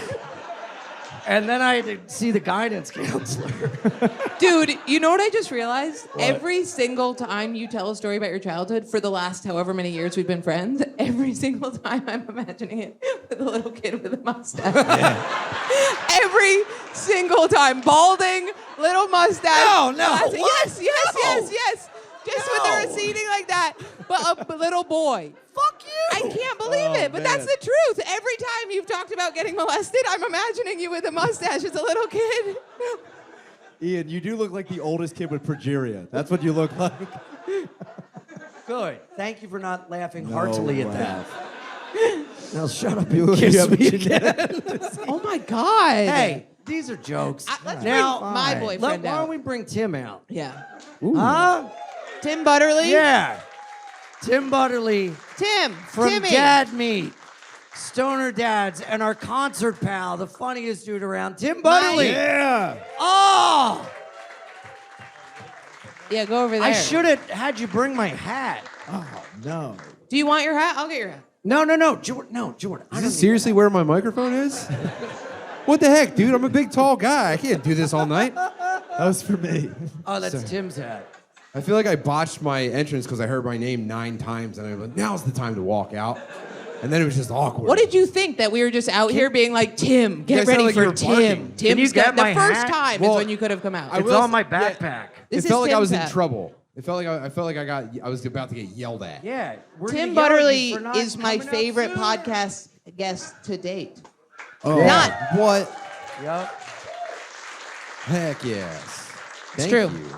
And then I had to see the guidance counselor. Dude, you know what I just realized? Every single time you tell a story about your childhood for the last however many years we've been friends, every single time I'm imagining it with a little kid with a mustache. Yeah. Every single time. Balding, little mustache. No. glasses. What? Yes. Just with the receding like that. But a little boy. Fuck you. I can't believe it, but that's the truth. Every time you've talked about getting molested, I'm imagining you with a mustache as a little kid. Ian, you do look like the oldest kid with progeria. That's what you look like. Good. Thank you for not laughing heartily at that. laugh. Now shut up and kiss me again. Oh my God. Hey, these are jokes. Let's now, bring my boyfriend why out. don't we bring Tim out? Yeah. Huh? Tim Butterly? Yeah. Tim Butterly from Timmy. Dad Meet, Stoner Dads, and our concert pal, the funniest dude around, Tim Butterly. Yeah. Oh! Yeah, go over there. I should have had you bring my hat. Oh, no. Do you want your hat? I'll get your hat. No, Jordan. No, Jordan. I Is don't this need seriously where my microphone is? What the heck, dude? I'm a big, tall guy. I can't do this all night. That was for me. that. Oh, that's Tim's hat. I feel like I botched my entrance because I heard my name 9 times, and I was like, now's the time to walk out. And then it was just awkward. What did you think? That we were just out here being like, Tim, get guys sound ready like you for were Tim. barking. Can you Tim's get the my first hat? time Well, is when you could have come out. I It's will on my say- backpack. This It felt is like I was Tim's in hat. trouble. It felt like I was about to get yelled at. Yeah. we're Tim gonna yell at you for Butterly not is my coming out favorite sooner. podcast guest to date. Oh, Not- what? Yep. Heck yes. Thank true. you.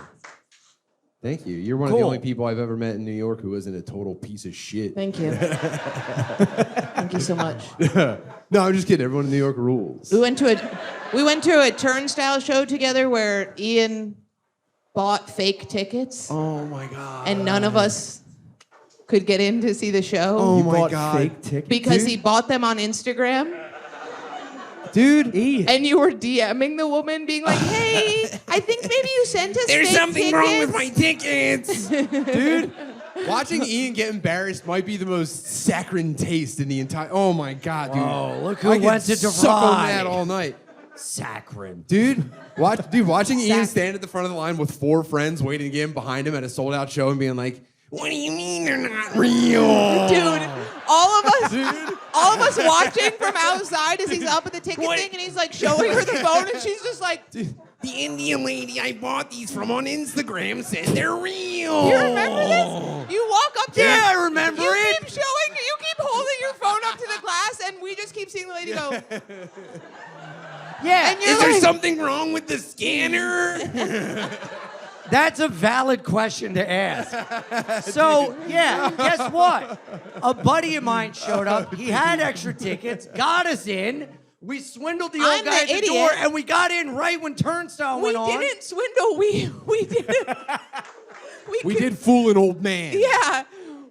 Thank you. You're one of the Cool. only people I've ever met in New York who isn't a total piece of shit. Thank you. Thank you so much. No, I'm just kidding. Everyone in New York rules. We went to a turnstile show together where Ian bought fake tickets. Oh my god. And none of us could get in to see the show. Oh You my bought God. fake tickets? Because he bought them on Instagram. Dude, And you were DMing the woman being like, hey, I think maybe you sent us There's fake something wrong with tickets." my tickets. Dude, watching Ian get embarrassed might be the most saccharine taste in the entire. Oh my God, dude. Oh, look who I could went to suck on Dupree. that all night. Saccharine. Dude, watching Ian stand at the front of the line with 4 friends waiting to get him behind him at a sold-out show and being like, what do you mean they're not real? Dude, all of us watching from outside as he's up at the ticket thing and he's like showing her the phone and she's just like, The Indian lady I bought these from on Instagram said they're real. you remember this? You walk up to Yeah, I remember you it. You keep holding your phone up to the glass and we just keep seeing the lady go, Yeah. and you're Is there like, something wrong with the scanner? That's a valid question to ask. So, yeah, guess what? A buddy of mine showed up. He had extra tickets, got us in. We swindled the old I'm guy the at the idiot. door, and we got in right when Turnstile we went on. didn't swindle, we didn't. We did fool an old man. Yeah.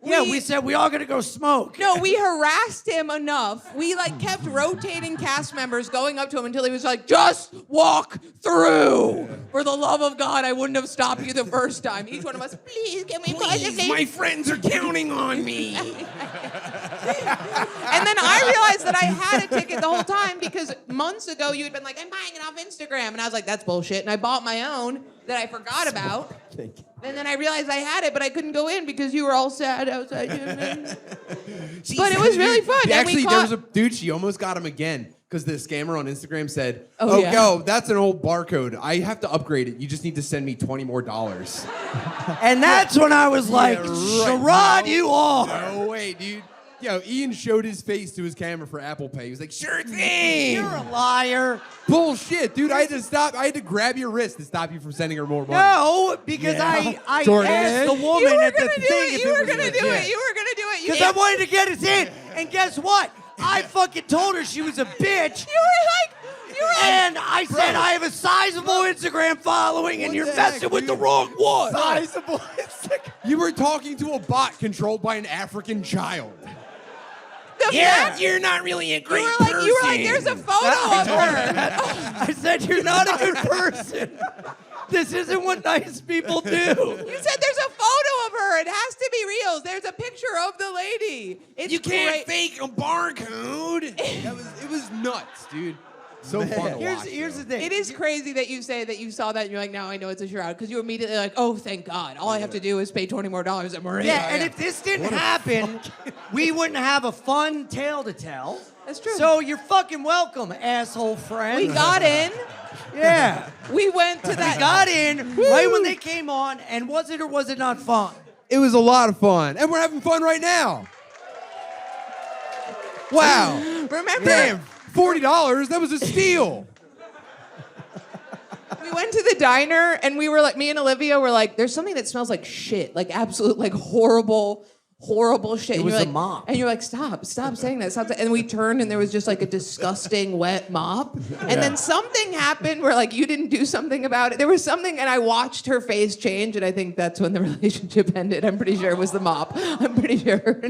Yeah, we said we all gotta go smoke. No, we harassed him enough. We like kept rotating cast members going up to him until he was like, just walk through. For the love of God, I wouldn't have stopped you the first time. Each one of us, please, can we Please, my friends are counting on me. And then I realized that I had a ticket the whole time because months ago you had been like, I'm buying it off Instagram. And I was like, that's bullshit. And I bought my own that I forgot about. And then I realized I had it, but I couldn't go in because you were all sad outside. But it was really fun. And Actually, we there was caught- a dude, she almost got him again because the scammer on Instagram said, Oh, yeah. yo, that's an old barcode. I have to upgrade it. You just need to send me $20 more. And that's when I was like, Yeah, right. Sherrod, you are. No way, dude. Yo, Ian showed his face to his camera for Apple Pay. He was like, sure thing. You're a liar. Bullshit, dude. I had to grab your wrist to stop you from sending her more money. No, because I Jordan. asked the You woman were at the gonna do thing it. if You it were was gonna do legit. it. You were gonna do it. Because I wanted to get us in. And guess what? I fucking told her she was a bitch. You were like, And I said, I have a sizable Instagram following, and What you're the heck, messing with the dude? wrong one. Sizable Instagram. You were talking to a bot controlled by an African child. Yeah. You're not really a great you were like, there's a photo of her. I said, you're not a good person. This isn't what nice people do. You said there's a photo of her. It has to be real. There's a picture of the lady. It's You can't great. fake a barcode. It was nuts, dude. So fun to watch. Here's the thing. It is crazy that you say that you saw that and you're like, now I know it's a shroud. Because you were immediately like, oh, thank God. All I have to do is pay $20 more and we're in. Yeah, and if this didn't happen, we wouldn't have a fun tale to tell. That's true. So you're fucking welcome, asshole friend. we got in. Yeah. We went to that. We got in right when they came on, and was it or was it not fun? It was a lot of fun. And we're having fun right now. Wow. Remember? Damn. $40, that was a steal. We went to the diner and we were like, me and Olivia were like, there's something that smells like shit, like absolute, like horrible shit. It And was you're a like, mop. And you're like, stop saying that. Stop. And we turned and there was just like a disgusting wet mop. And then something happened where like you didn't do something about it. There was something and I watched her face change and I think that's when the relationship ended. I'm pretty sure it was the mop. I'm pretty sure.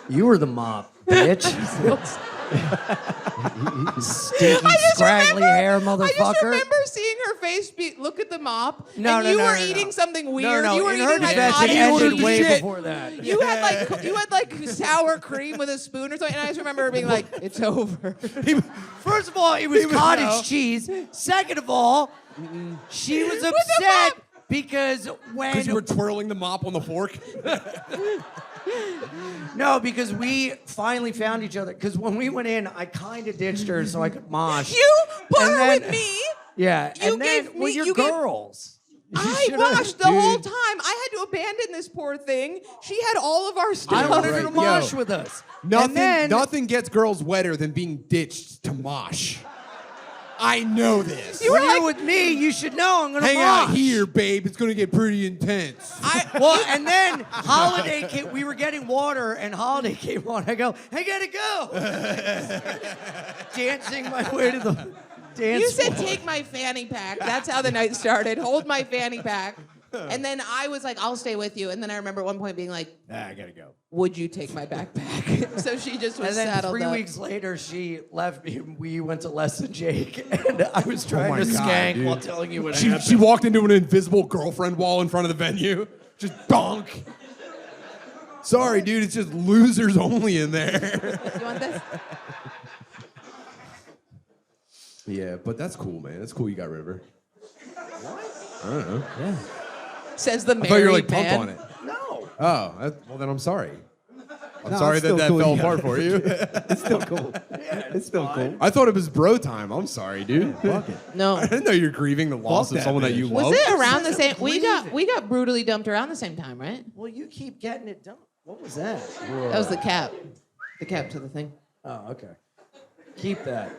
You were the mop, bitch. Stinky, scraggly hair, motherfucker. I just remember seeing her face look at the mop, No, and no, you no, were no, no. eating something weird. No, You were in her eating like defense, cottage it ended cheese. way shit. before that. You had like sour cream with a spoon or something, and I just remember her being like, "It's over." First of all, it was cottage cheese. Second of all, she was upset because when Because you were twirling the mop on the fork. no, because we finally found each other. Because when we went in, I kind of ditched her so I could mosh. You put And her then- with me. Yeah, You and then gave well, me- you're you gave- girls. I should've- washed the whole dude. time. I had to abandon this poor thing. She had all of our I stuff. wanted her to Right, mosh yo. with us. Nothing, And then, nothing gets girls wetter than being ditched to mosh. I know this. You when were you're like- with me, you should know I'm gonna Hang mosh. out here, babe. It's gonna get pretty intense. Well, and then Holiday came, we were getting water, and Holiday came on. I go, I gotta go. Dancing my way to the dance You said, floor. "Take my fanny pack." That's how the night started. Hold my fanny pack. And then I was like, I'll stay with you. And then I remember at one point being like, I gotta go. would you take my backpack? So she just was And then saddled 3 up. weeks later, she left me. And we went to Less Than Jake, and I was trying to God, skank dude. while telling you what She happened. walked into an invisible girlfriend wall in front of the venue. Just bonk. Sorry, dude. It's just losers only in there. You want this? Yeah, but that's cool, man. That's cool you got rid of her. What? I don't know. Yeah. Says the I married thought you were like pumped man. on it. No. Oh, well then I'm sorry. I'm No, sorry it's that still cool fell you got apart for you. It's still cool. It's still cool. I thought it was bro time. I'm sorry, dude. Fuck it. No. I didn't know you're grieving the loss Fuck of that someone that bitch. you Was love. it around the same? Grieving. We got brutally dumped around the same time, right? Well, you keep getting it done. What was that? That was the cap. The cap to the thing. Oh, okay. Keep that.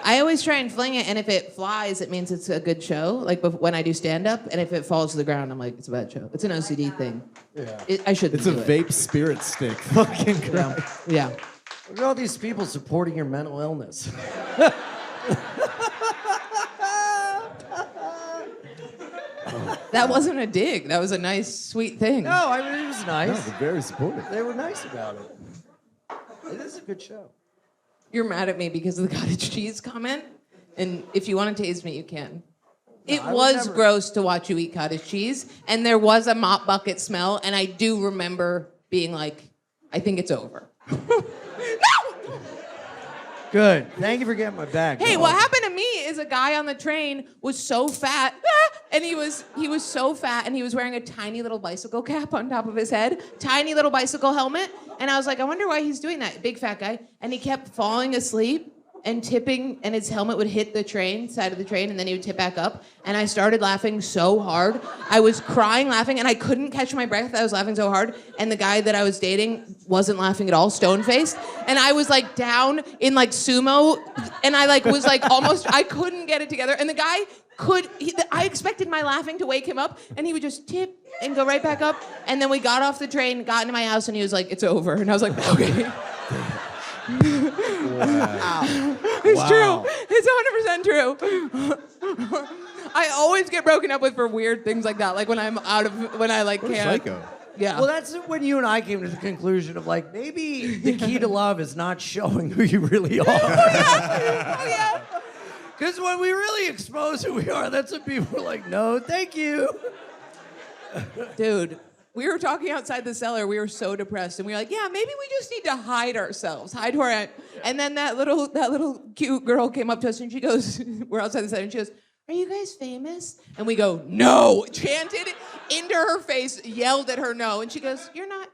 I always try and fling it, and if it flies, it means it's a good show. Like when I do stand up, and if it falls to the ground, I'm like, it's a bad show. It's an OCD thing. Yeah. I shouldn't. It's a do it. vape spirit stick. Fucking crap. Yeah. Look at all these people supporting your mental illness. That wasn't a dig. That was a nice, sweet thing. No, I mean, it was No, nice. they're very supportive. They were nice about it. It is a good show. You're mad at me because of the cottage cheese comment, and if you want to taste me, you can. It I would was never- gross to watch you eat cottage cheese, and there was a mop bucket smell, and I do remember being like, I think it's over. Good. Thank you for getting my bag. Hey, dog. what happened to me is a guy on the train was so fat, and he was so fat, and he was wearing a tiny little bicycle cap on top of his head, tiny little bicycle helmet, and I was like, I wonder why he's doing that, big fat guy, and he kept falling asleep and tipping, and his helmet would hit the train, side of the train, and then he would tip back up, and I started laughing so hard. I was crying laughing, and I couldn't catch my breath. I was laughing so hard, and the guy that I was dating wasn't laughing at all, stone-faced, and I was like down in like sumo, and I like was like almost, I couldn't get it together, and the guy I expected my laughing to wake him up, and he would just tip and go right back up, and then we got off the train, got into my house, and he was like, it's over, and I was like, okay. It's true. It's 100% true. I always get broken up with for weird things like that, like when I like What a can't. psycho. Yeah. Well, that's when you and I came to the conclusion of like, maybe the key to love is not showing who you really are. Oh yeah. Because when we really expose who we are, that's when people are like, no, thank you. Dude, we were talking outside the cellar. We were so depressed, and we were like, "Yeah, maybe we just need to hide ourselves, hide who our." And then that little cute girl came up to us, and she goes, "We're outside the cellar," and she goes, "Are you guys famous?" And we go, "No!" Chanted into her face, yelled at her, "No!" And she goes, "You're not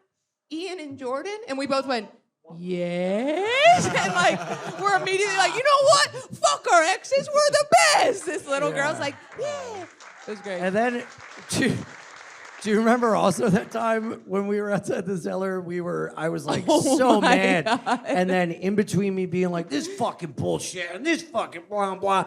Ian and Jordan?" And we both went, "Yes!" And like, we're immediately like, "You know what? Fuck our exes. We're the best." This little girl's like, "Yeah." It was great. And then, do you remember also that time when we were outside the cellar? I was like so my mad. God. And then in between me being like, this fucking bullshit and this fucking blah, blah,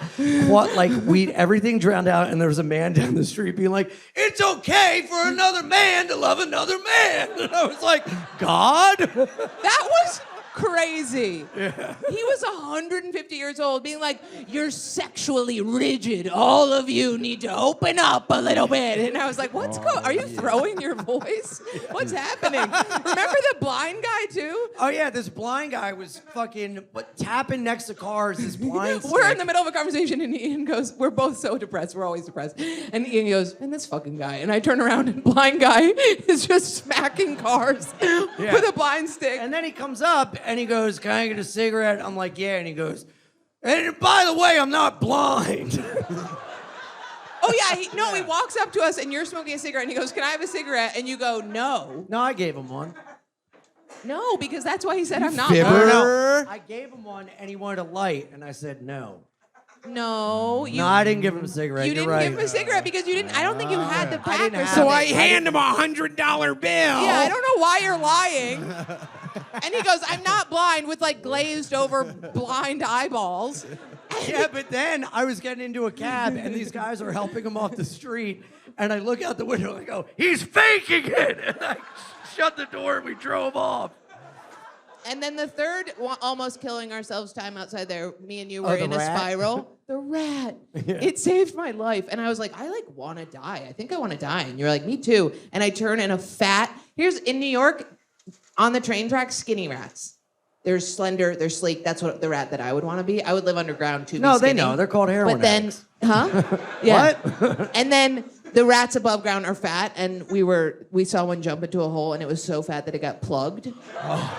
what, like everything drowned out. And there was a man down the street being like, it's okay for another man to love another man. And I was like, God? That was crazy. Yeah. He was 150 years old, being like, "You're sexually rigid. All of you need to open up a little bit." And I was like, "What's going? Are you throwing your voice? What's happening?" Remember the blind guy too? Oh yeah, this blind guy was fucking tapping next to cars, this blind We're in stick. the middle of a conversation, and Ian goes, "We're both so depressed. We're always depressed." And Ian goes, "And this fucking guy." And I turn around, and blind guy is just smacking cars with a blind stick. And then he comes up and he goes, "Can I get a cigarette?" I'm like, "Yeah." And he goes, "And by the way, I'm not blind." Oh yeah, he walks up to us and you're smoking a cigarette and he goes, "Can I have a cigarette?" And you go, "No." No, I gave him one. No, because that's why he said I'm not fibber. blind. No. I gave him one and he wanted a light and I said no. No, you No, I didn't give him a cigarette. you You're didn't right. give him a cigarette because you didn't. I don't think you had the pack. didn't or have So something. I hand him $100 bill. Yeah, I don't know why you're lying. And he goes, "I'm not blind," with like glazed over blind eyeballs. Yeah, but then I was getting into a cab and these guys are helping him off the street and I look out the window and I go, "He's faking it!" And I shut the door and we drove off. And then the third, almost killing ourselves time outside there, me and you were the in a rat? spiral. The rat. It saved my life. And I was like, I want to die. I think I want to die. And you're like, me too. And I turn in a fat, here's in New York, on the train tracks, skinny rats. They're slender, they're sleek. That's what the rat that I would want to be. I would live underground too. No, they know. They're called heroin But then, addicts. Yeah. What? And then the rats above ground are fat, and we saw one jump into a hole, and it was so fat that it got plugged.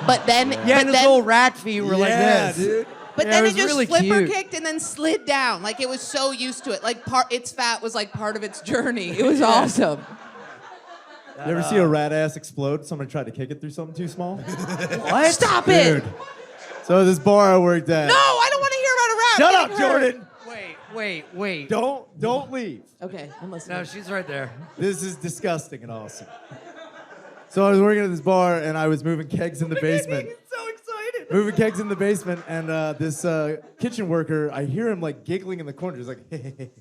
But then, Yeah, but and his then, little rat feet were like this. dude. but Yeah, then it it was just really flipper cute. kicked and then slid down. Like it was so used to it. Like its fat was like part of its journey. It was awesome. You ever see a rat ass explode? Somebody tried to kick it through something too small? What? Stop it! Dude. So this bar I worked at. No, I don't want to hear about a rat. Shut getting up, hurt. Jordan. Wait. Don't leave. Okay, I'm listening. No, she's right there. This is disgusting and awesome. So I was working at this bar and I was moving kegs in the basement. So excited. Moving kegs in the basement, and this kitchen worker, I hear him like giggling in the corner. He's like, and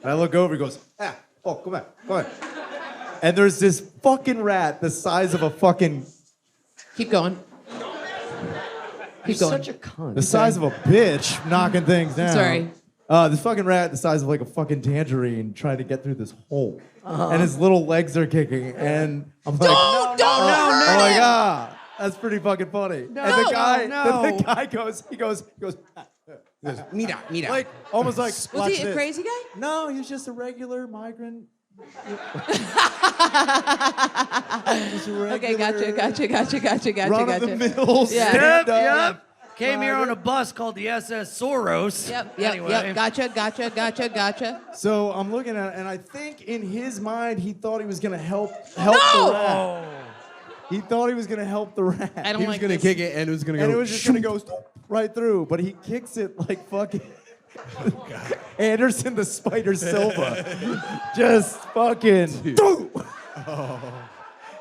I look over, he goes, come on. And there's this fucking rat the size of a fucking, Keep going. He's going. such a cunt. the size of a bitch knocking things down. Sorry. This fucking rat the size of like a fucking tangerine trying to get through this hole. And his little legs are kicking, and I'm like, Don't hurt I'm like, him. that's pretty fucking funny. And No, the guy, no. the guy goes, Mira. like, almost like, Was watch he a this. crazy guy? No, he was just a regular migrant. Okay, gotcha. Run of the mill. Yeah. stand up. Yep. Came here on a bus called the SS Soros. Yep. Anyway. Gotcha. So I'm looking at it, and I think in his mind he thought he was gonna help the Oh. rat. He thought he was gonna help the rat. I don't He was like gonna this. kick it and it was gonna go. And it was just gonna go right through, but he kicks it like fucking Anderson the Spider Silva. Just fucking.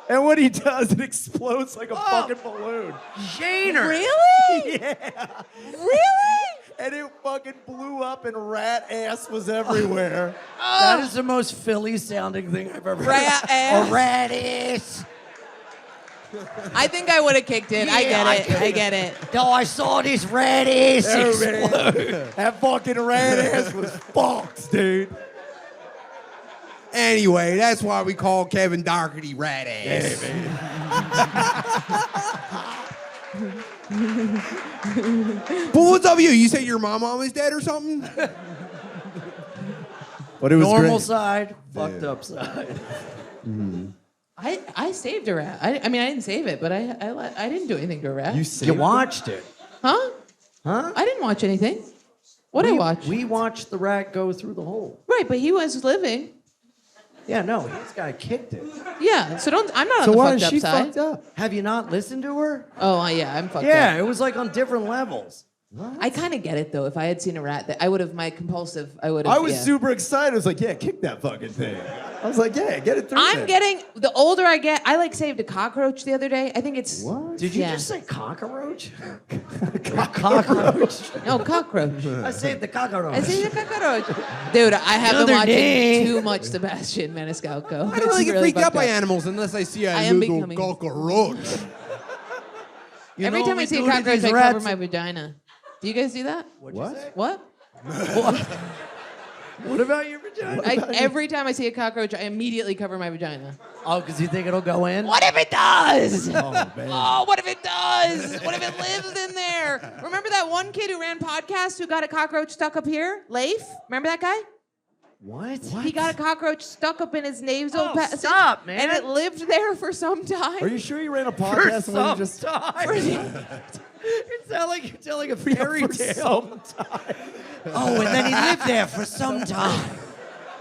And when he does, it explodes like a fucking balloon. Shaner. Really? Yeah. Really? And it fucking blew up, and rat ass was everywhere. That is the most Philly sounding thing I've ever heard. Rat ass. A radish. I think I would have kicked it. I get it. No, I saw this radish explode. That fucking rat ass was fucked, dude. Anyway, that's why we call Kevin Doherty rat ass. But what's up with you? You say your mom is dead or something? But it was Normal great. side, fucked up side. I saved a rat. I mean, I didn't save it, but I didn't do anything to a rat. You watched it. Huh? Huh? I didn't watch anything. What I watch? We watched the rat go through the hole. Right, but he was living. Yeah, no, this guy kicked it. Yeah, so I'm not So on the why fucked is up she side. fucked up? Have you not listened to her? Oh, yeah, I'm fucked Yeah, up. it was like on different levels. I kind of get it though. If I had seen a rat, I would have I would have. I was super excited. I was like, yeah, kick that fucking thing. I was like, yeah, get it through. I'm there. getting the older I get. I saved a cockroach the other day. I think it's What? Did you Yeah. just say cockroach? Cockroach. no cockroach. I saved the cockroach. I saved a cockroach. Dude, I have been Other watching day. too much Sebastian Maniscalco. I don't really It's get freaked out fucked by up. animals unless I see a I am little becoming- cockroach. You Every know time what I we see a do to cockroach, these I cover rats? my vagina. Do you guys do that? What? What? What about your vagina? Every time I see a cockroach, I immediately cover my vagina. Oh, because you think it'll go in? What if it does? Oh, man. Oh, what if it does? What if it lives in there? Remember that one kid who ran podcasts who got a cockroach stuck up here? Leif? Remember that guy? What? He got a cockroach stuck up in his nasal Oh, passage. stop, man. And it lived there for some time. Are you sure you ran a For podcast and some just time. It sounds like you're telling a fairy for tale. some time? Oh, and then he lived there for some time.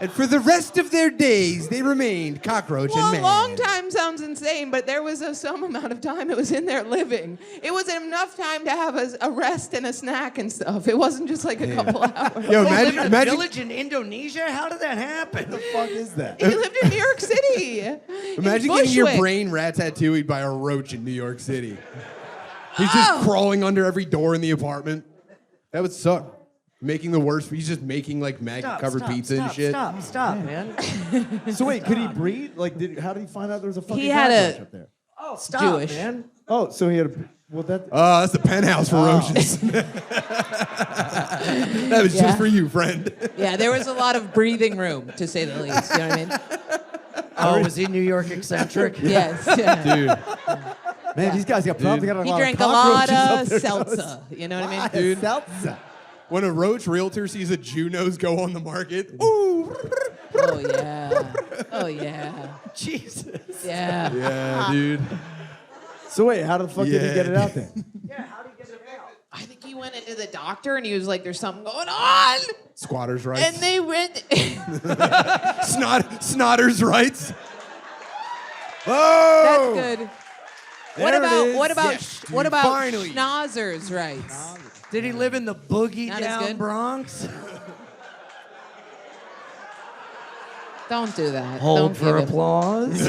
And for the rest of their days, they remained cockroach Well, and a man. long time sounds insane, but there was some amount of time it was in there living. It was enough time to have a rest and a snack and stuff. It wasn't just like a couple hours. Yo, He lived in a imagine, village in Indonesia? How did that happen? What the fuck is that? He lived in New York City. imagine in getting your Bushwick. brain rat tattooed by a roach in New York City. He's just crawling under every door in the apartment. That would suck. Making the worst. He's just making like maggot-covered pizza and shit. Stop, man. So wait, could he breathe? Like, how did he find out there was a fucking He had cockroach a- up there? Oh, stop, Jewish. man. Oh, so he had a. Well, that. That's the penthouse for roaches. That was just for you, friend. Yeah, there was a lot of breathing room, to say the least. You know what I mean? Oh, was he New York eccentric? Yes. Yeah. Dude. Man, these guys got problems. They got a He lot drank of a lot cockroaches of up their seltzer. You know what I mean? nose. Dude. Seltzer. When a roach realtor sees a Jew nose go on the market, ooh. Oh, yeah. Oh, yeah. Jesus. Yeah. Yeah, dude. So wait, how the fuck did he get it out there? I think he went into the doctor and he was like, there's something going on. Squatters' rights. And they went. Snotters' rights. Oh! That's good. There What it about is. what about Yes, dude, what about finally. schnauzers' rights? Did he live in the boogie Not as down good? Bronx? Don't do that. Hold Don't for give it. applause.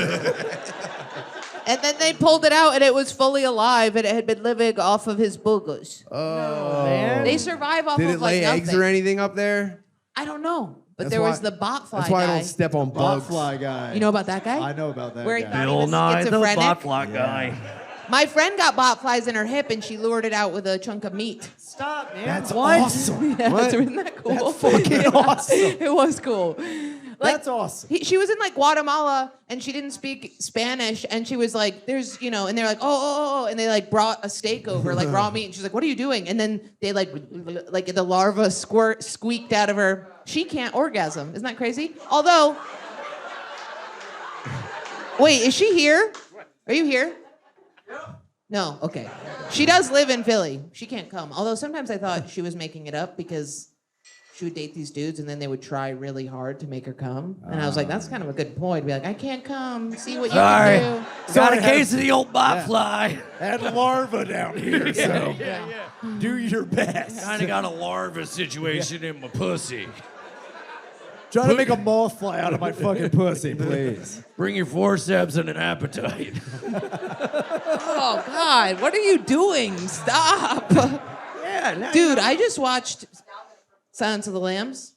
And then they pulled it out and it was fully alive and it had been living off of his boogers. Man. They survive off Did of it like lay nothing. eggs or anything up there? I don't know. But That's there why- was the botfly That's why I guy. don't step on bugs. Botfly guy. You know about that guy? I know about that Where he guy. thought he Bill was Nye, the schizophrenic. botlock guy. My friend got botflies in her hip and she lured it out with a chunk of meat. Stop, man. That's what? awesome. Yeah, What? isn't that cool? That's fucking awesome. It was cool. Like, That's awesome. she was in like Guatemala and she didn't speak Spanish and she was like, there's, you know, and they're like, oh, and they like brought a steak over, like raw meat. And she's like, what are you doing? And then they like the larva squeaked out of her. She can't orgasm. Isn't that crazy? Although, wait, is she here? Are you here? No, okay. She does live in Philly. She can't come. Although sometimes I thought she was making it up because she would date these dudes and then they would try really hard to make her come. And I was like, that's kind of a good point. Be like, I can't come. See what you Sorry. can do. Got a case of the old botfly. Had larva down here, so do your best. Kind of got a larva situation in my pussy. Try to make a moth fly out of my fucking pussy, please. Bring your forceps and an appetite. Oh, God. What are you doing? Stop. Yeah, Dude, I just watched Silence of the Lambs.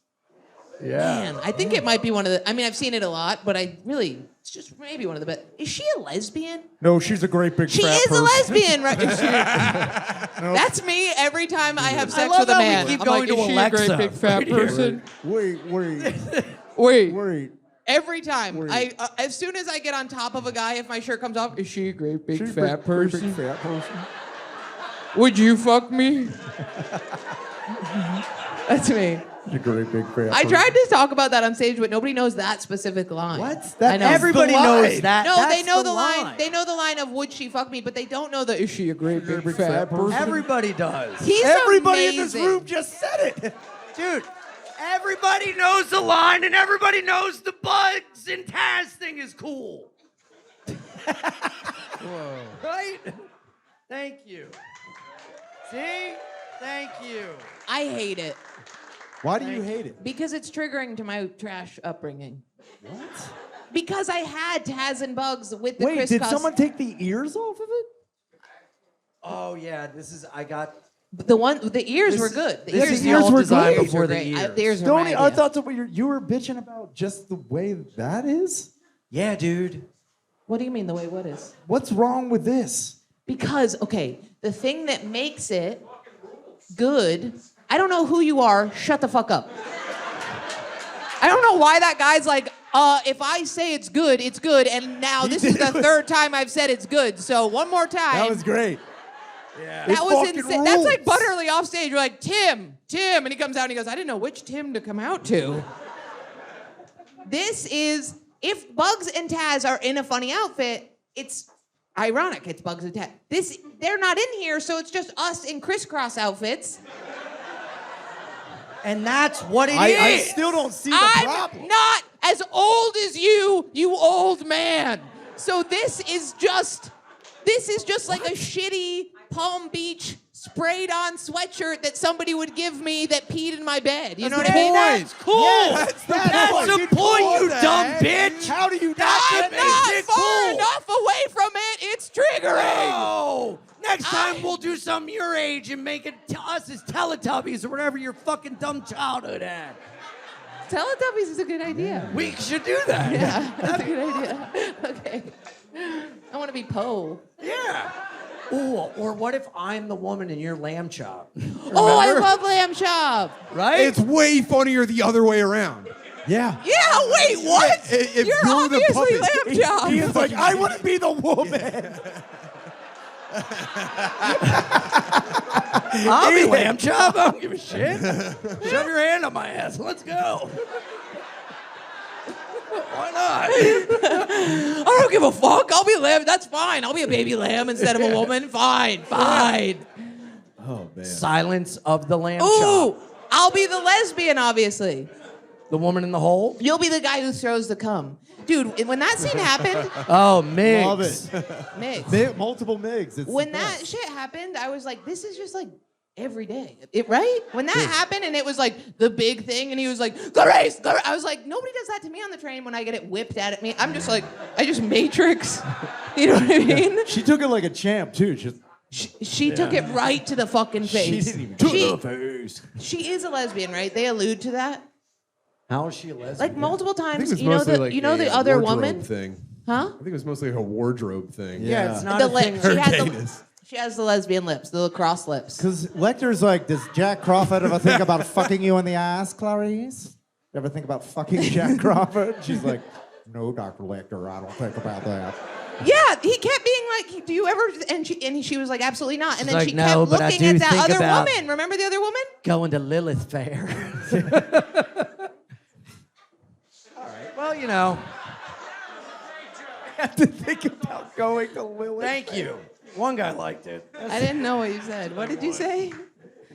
Yeah. Man, I think it might be one of the... I mean, I've seen it a lot, but it's just maybe one of the best. Is she a lesbian? No, she's a great big She fat is person. a lesbian, right? That's me every time I have sex love with a how we man. keep I'm going like, to is she Alexa a great big fat right here. person? Wait. Wait. Every time. As soon as I get on top of a guy, if my shirt comes off, is she a great big fat person? Would you fuck me? That's me. A great big fat I tried to talk about that on stage, but nobody knows that specific line. What? I know. Everybody knows that. No, That's they know the line. line. They know the line of "Would she fuck me?" But they don't know the "Is she a great big fat person?" Everybody does. He's Everybody in amazing. this room just said it. Dude, everybody knows the line and everybody knows the Bugs and Taz thing is cool. Whoa. Right? Thank you. See? Thank you. I hate it Why do you hate it? because it's triggering to my trash upbringing. What? Because I had Taz and Bugs with the Wait, Chris did Cos- someone take the ears off of it? Oh yeah, I got The ears were good. The this ears is the were old great. design The ears before were the great. ears. The ears were Stoney, my I idea. thought you were bitching about just the way that is. Yeah, dude. What do you mean the way what is? What's wrong with this? Because, okay, the thing that makes it good, I don't know who you are, shut the fuck up. I don't know why that guy's like, if I say it's good, and now this is the third time I've said it's good, so one more time. That was great. That It was fucking insane. That's like rules. Butterly off stage. You're like, Tim, and he comes out and he goes, I didn't know which Tim to come out to. This is, if Bugs and Taz are in a funny outfit, it's ironic. It's Bugs and Taz. They're not in here, so it's just us in crisscross outfits. And that's what it is. I still don't see the I'm problem. not as old as you old man. So this is just like a shitty Palm Beach sprayed on sweatshirt that somebody would give me that peed in my bed. You know what I mean? That's cool. Yes, that's the point, you dumb bitch. How do you not I'm get not it far cool. enough away from it. It's triggering. Oh, next time we'll do something your age and make it to us as Teletubbies or whatever your fucking dumb childhood had. Teletubbies is a good idea. We should do that. Yeah, that's a good idea. Okay. I want to be Poe. Yeah. Ooh, or what if I'm the woman and you're lamb chop? Oh, I love lamb chop. Right? It's way funnier the other way around. Yeah. Yeah, wait, what? If You're the obviously puppet. lamb chop. Ian's like, I want to be the woman. I'll be lamb chop. I don't give a shit. Shove your hand on my ass. Let's go. Why not? I don't give a fuck. I'll be lamb. That's fine. I'll be a baby lamb instead of a woman. Fine. Oh, man. Silence of the lamb Ooh, chop. I'll be the lesbian, obviously. The woman in the hole? You'll be the guy who throws the cum. Dude, when that scene happened, Oh, Migs. Love it. Migs. Multiple Migs. It's When the that best. shit happened, I was like, this is just like every day. Right? When that happened and it was like the big thing and he was like, Clarice, I was like, nobody does that to me on the train when I get it whipped at me. I'm just like, I just Matrix. You know what I mean? She took it like a champ, too. She took it right to the fucking face. She didn't even She- the face. She is a lesbian, right? They allude to that. How is she a lesbian? Like multiple I think times. it's You know mostly the like you know a the other wardrobe woman? thing. Huh? I think it was mostly like a wardrobe thing. Yeah, it's not The a lip. thing. She has the lesbian lips, the lacrosse lips. Because Lecter's like, does Jack Crawford ever think about fucking you in the ass, Clarice? You ever think about fucking Jack Crawford? She's like, no, Dr. Lecter, I don't think about that. Yeah, he kept being like, "Do you ever?" And she was like, "Absolutely not." And She's then like, she "No, kept but I looking do at that think other about- woman. Remember the other woman? Going to Lilith Fair. All right. Well, you know. I have to think about going to Lily. Thank you. One guy liked it. I didn't know what you said. What did you say?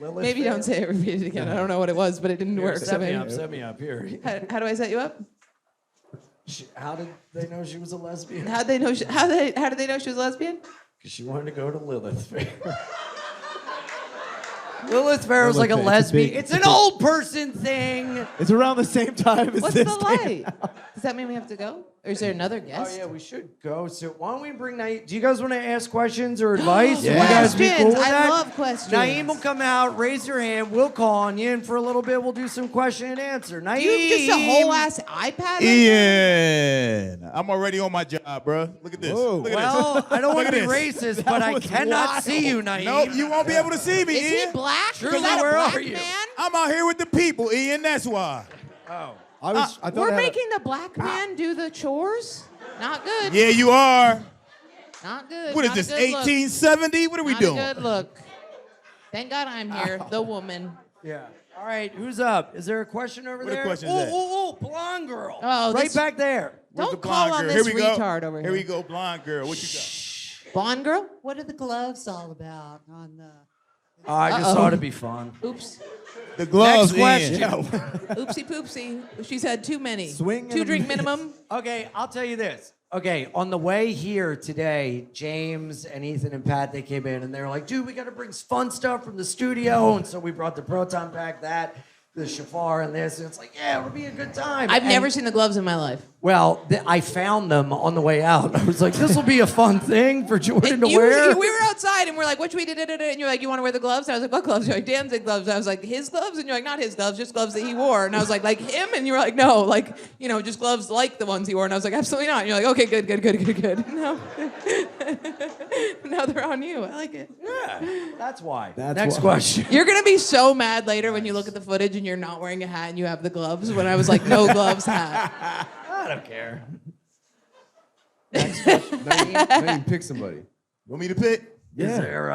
Lilith Maybe Fair. don't say it. Repeat it again. I don't know what it was, but it didn't work. So Set me maybe. up. Set me up here. How do I set you up? How did they know she was a lesbian? How did they know? How did they know she was a lesbian? Because she wanted to go to Lilith Fair. Lilith Fair was like a Lilith Fair, it's a lesbian. big- It's an old person thing. It's around the same time as What's this. the light? Does that mean we have to go? Or is there another Oh guest? yeah, we should go. So why don't we bring Naeem? Do you guys want to ask questions or advice? Yeah. Would you guys be cool Questions. with I that? love questions. Naeem will come out, raise your hand, we'll call on you, and for a little bit we'll do some question and answer. Naeem. Do you have just a whole ass iPad? Ian, I'm already on my job, bro. Look at this. Whoa. Look at Well, I don't want to be Look at this. racist, but I was cannot wild. see you, this. Naeem. Nope, you won't be able to see me, Is he Ian. black? Truly, Is that a where black are you? man? I'm out here with the people, Ian. That's why. Oh. I thought We're I had a- making the black man do the chores? Not good. Yeah, you are. Not good. What is Not a this, good look. 1870? What are we Not doing? a good look. Thank God I'm here, the woman. Yeah. All right, who's up? Is there a question over What there? question is ooh, that? ooh, ooh, blonde girl. Oh, right this- back there. Where's Don't the call blonde on girl? this Here we go. retard over here. Here we go, blonde girl. What you got? Blonde girl? What are the gloves all about on the... Oh, I just Uh-oh. thought it'd be fun. Oops. The gloves, Next question. Ian. Oopsie poopsie. She's had too many. Swing and a 2 drink miss. minimum. Okay, I'll tell you this. Okay, on the way here today, James and Ethan and Pat, they came in and they were like, dude, we got to bring fun stuff from the studio. And so we brought the proton pack, that, the shafar, and this. And it's like, yeah, it'll be a good time. I've And- never seen the gloves in my life. Well, I found them on the way out. I was like, this will be a fun thing for Jordan to We wear. were outside and we're like, what should we do? And you're like, you want to wear the gloves? And I was like, what gloves? You're like, Danzig gloves. And I was like, his gloves? And you're like, not his gloves, just gloves that he wore. And I was like him? And you were like, no, like, you know, just gloves like the ones he wore. And I was like, absolutely not. And you're like, okay, good. No. Now they're on you. I like it. Yeah, that's why. That's Next why. question. You're going to be so mad later when you look at the footage and you're not wearing a hat and you have the gloves when I was like, no gloves hat. I don't care. Naeem, pick somebody. Want me to pick? Is there,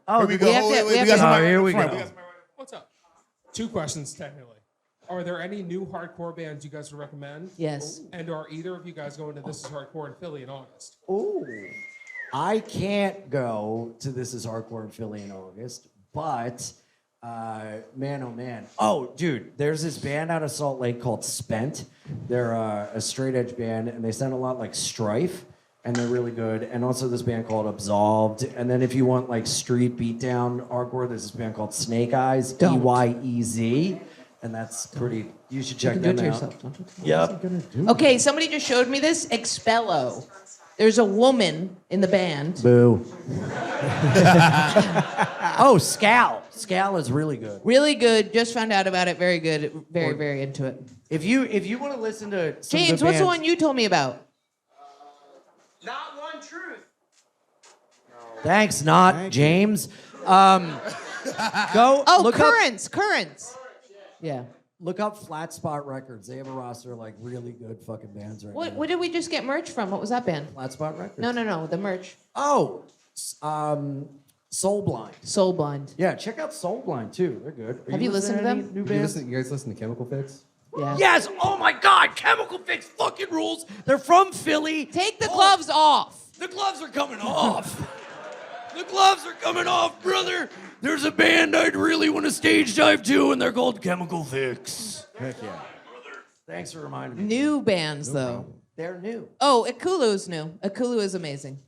Here we go. We have to- Wait, we have got to- somebody Oh, here in we front. go. got somebody right- What's up? 2 questions technically. Are there any new hardcore bands you guys would recommend? Yes. And are either of you guys going to This Is Hardcore in Philly in August? Ooh. I can't go to This Is Hardcore in Philly in August, but man, oh man. Oh, dude, there's this band out of Salt Lake called Spent. They're a straight edge band, and they sound a lot like Strife, and they're really good. And also this band called Absolved. And then if you want like street beatdown hardcore, there's this band called Snake Eyes, Don't. EYEZ. And that's pretty, you should check You can do them it to out. yourself. Don't you? Yep. Okay, somebody just showed me this. Expello. There's a woman in the band. Boo. Oh, Scal. Scal is really good. Really good. Just found out about it. Very good. Very into it. If you want to listen to some James, good what's the bands- one you told me about? Not One Truth. Thanks, not Thank you. James. Go. Oh, look Currents. Yeah. Look up Flat Spot Records. They have a roster of like really good fucking bands right now. What did we just get merch from? What was that band? Flat Spot Records. No, the merch. Oh, Soul Blind. Soul Blind. Yeah, check out Soul Blind too. They're good. Are Have you listened to any them? New You bands? guys listen to Chemical Fix? Yeah. Yes. Oh my God, Chemical Fix fucking rules. They're from Philly. Take the gloves off. The gloves are coming off. The gloves are coming off, brother. There's a band I'd really want to stage dive to, and they're called Chemical Fix. Heck yeah. Thanks for reminding me. New bands though. They're new. Oh, Ekulu's new. Ekulu is amazing.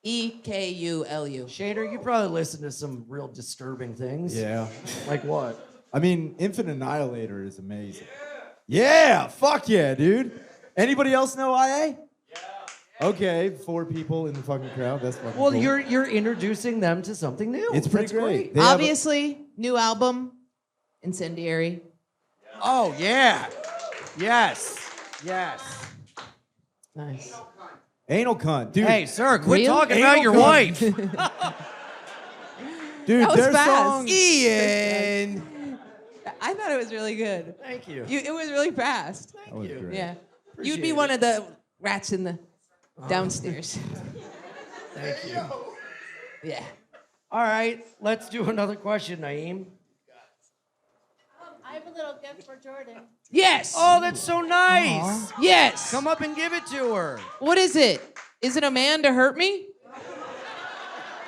EKULU. Shader, you probably listen to some real disturbing things. Yeah. Like what? I mean, Infinite Annihilator is amazing. Yeah, fuck yeah, dude. Anybody else know IA? Yeah. Okay, 4 people in the fucking crowd. That's fucking Well, cool. you're introducing them to something new. It's pretty That's great. They have a- Obviously, new album, Incendiary. Oh yeah. Yes. Yes. Nice. Anal cunt, dude. Hey, sir, quit Real? talking about your wife. Dude, That was their fast. song. Ian! I thought it was really good. Thank you. It was really fast. That was great. Yeah. Appreciate You'd be it. one of the rats in the downstairs. Thank you. Yeah. All right, let's do another question, Naeem. I have a little gift for Jordan. Yes. Oh, that's so nice. Yes. Come up and give it to her. What is it? Is it a man to hurt me?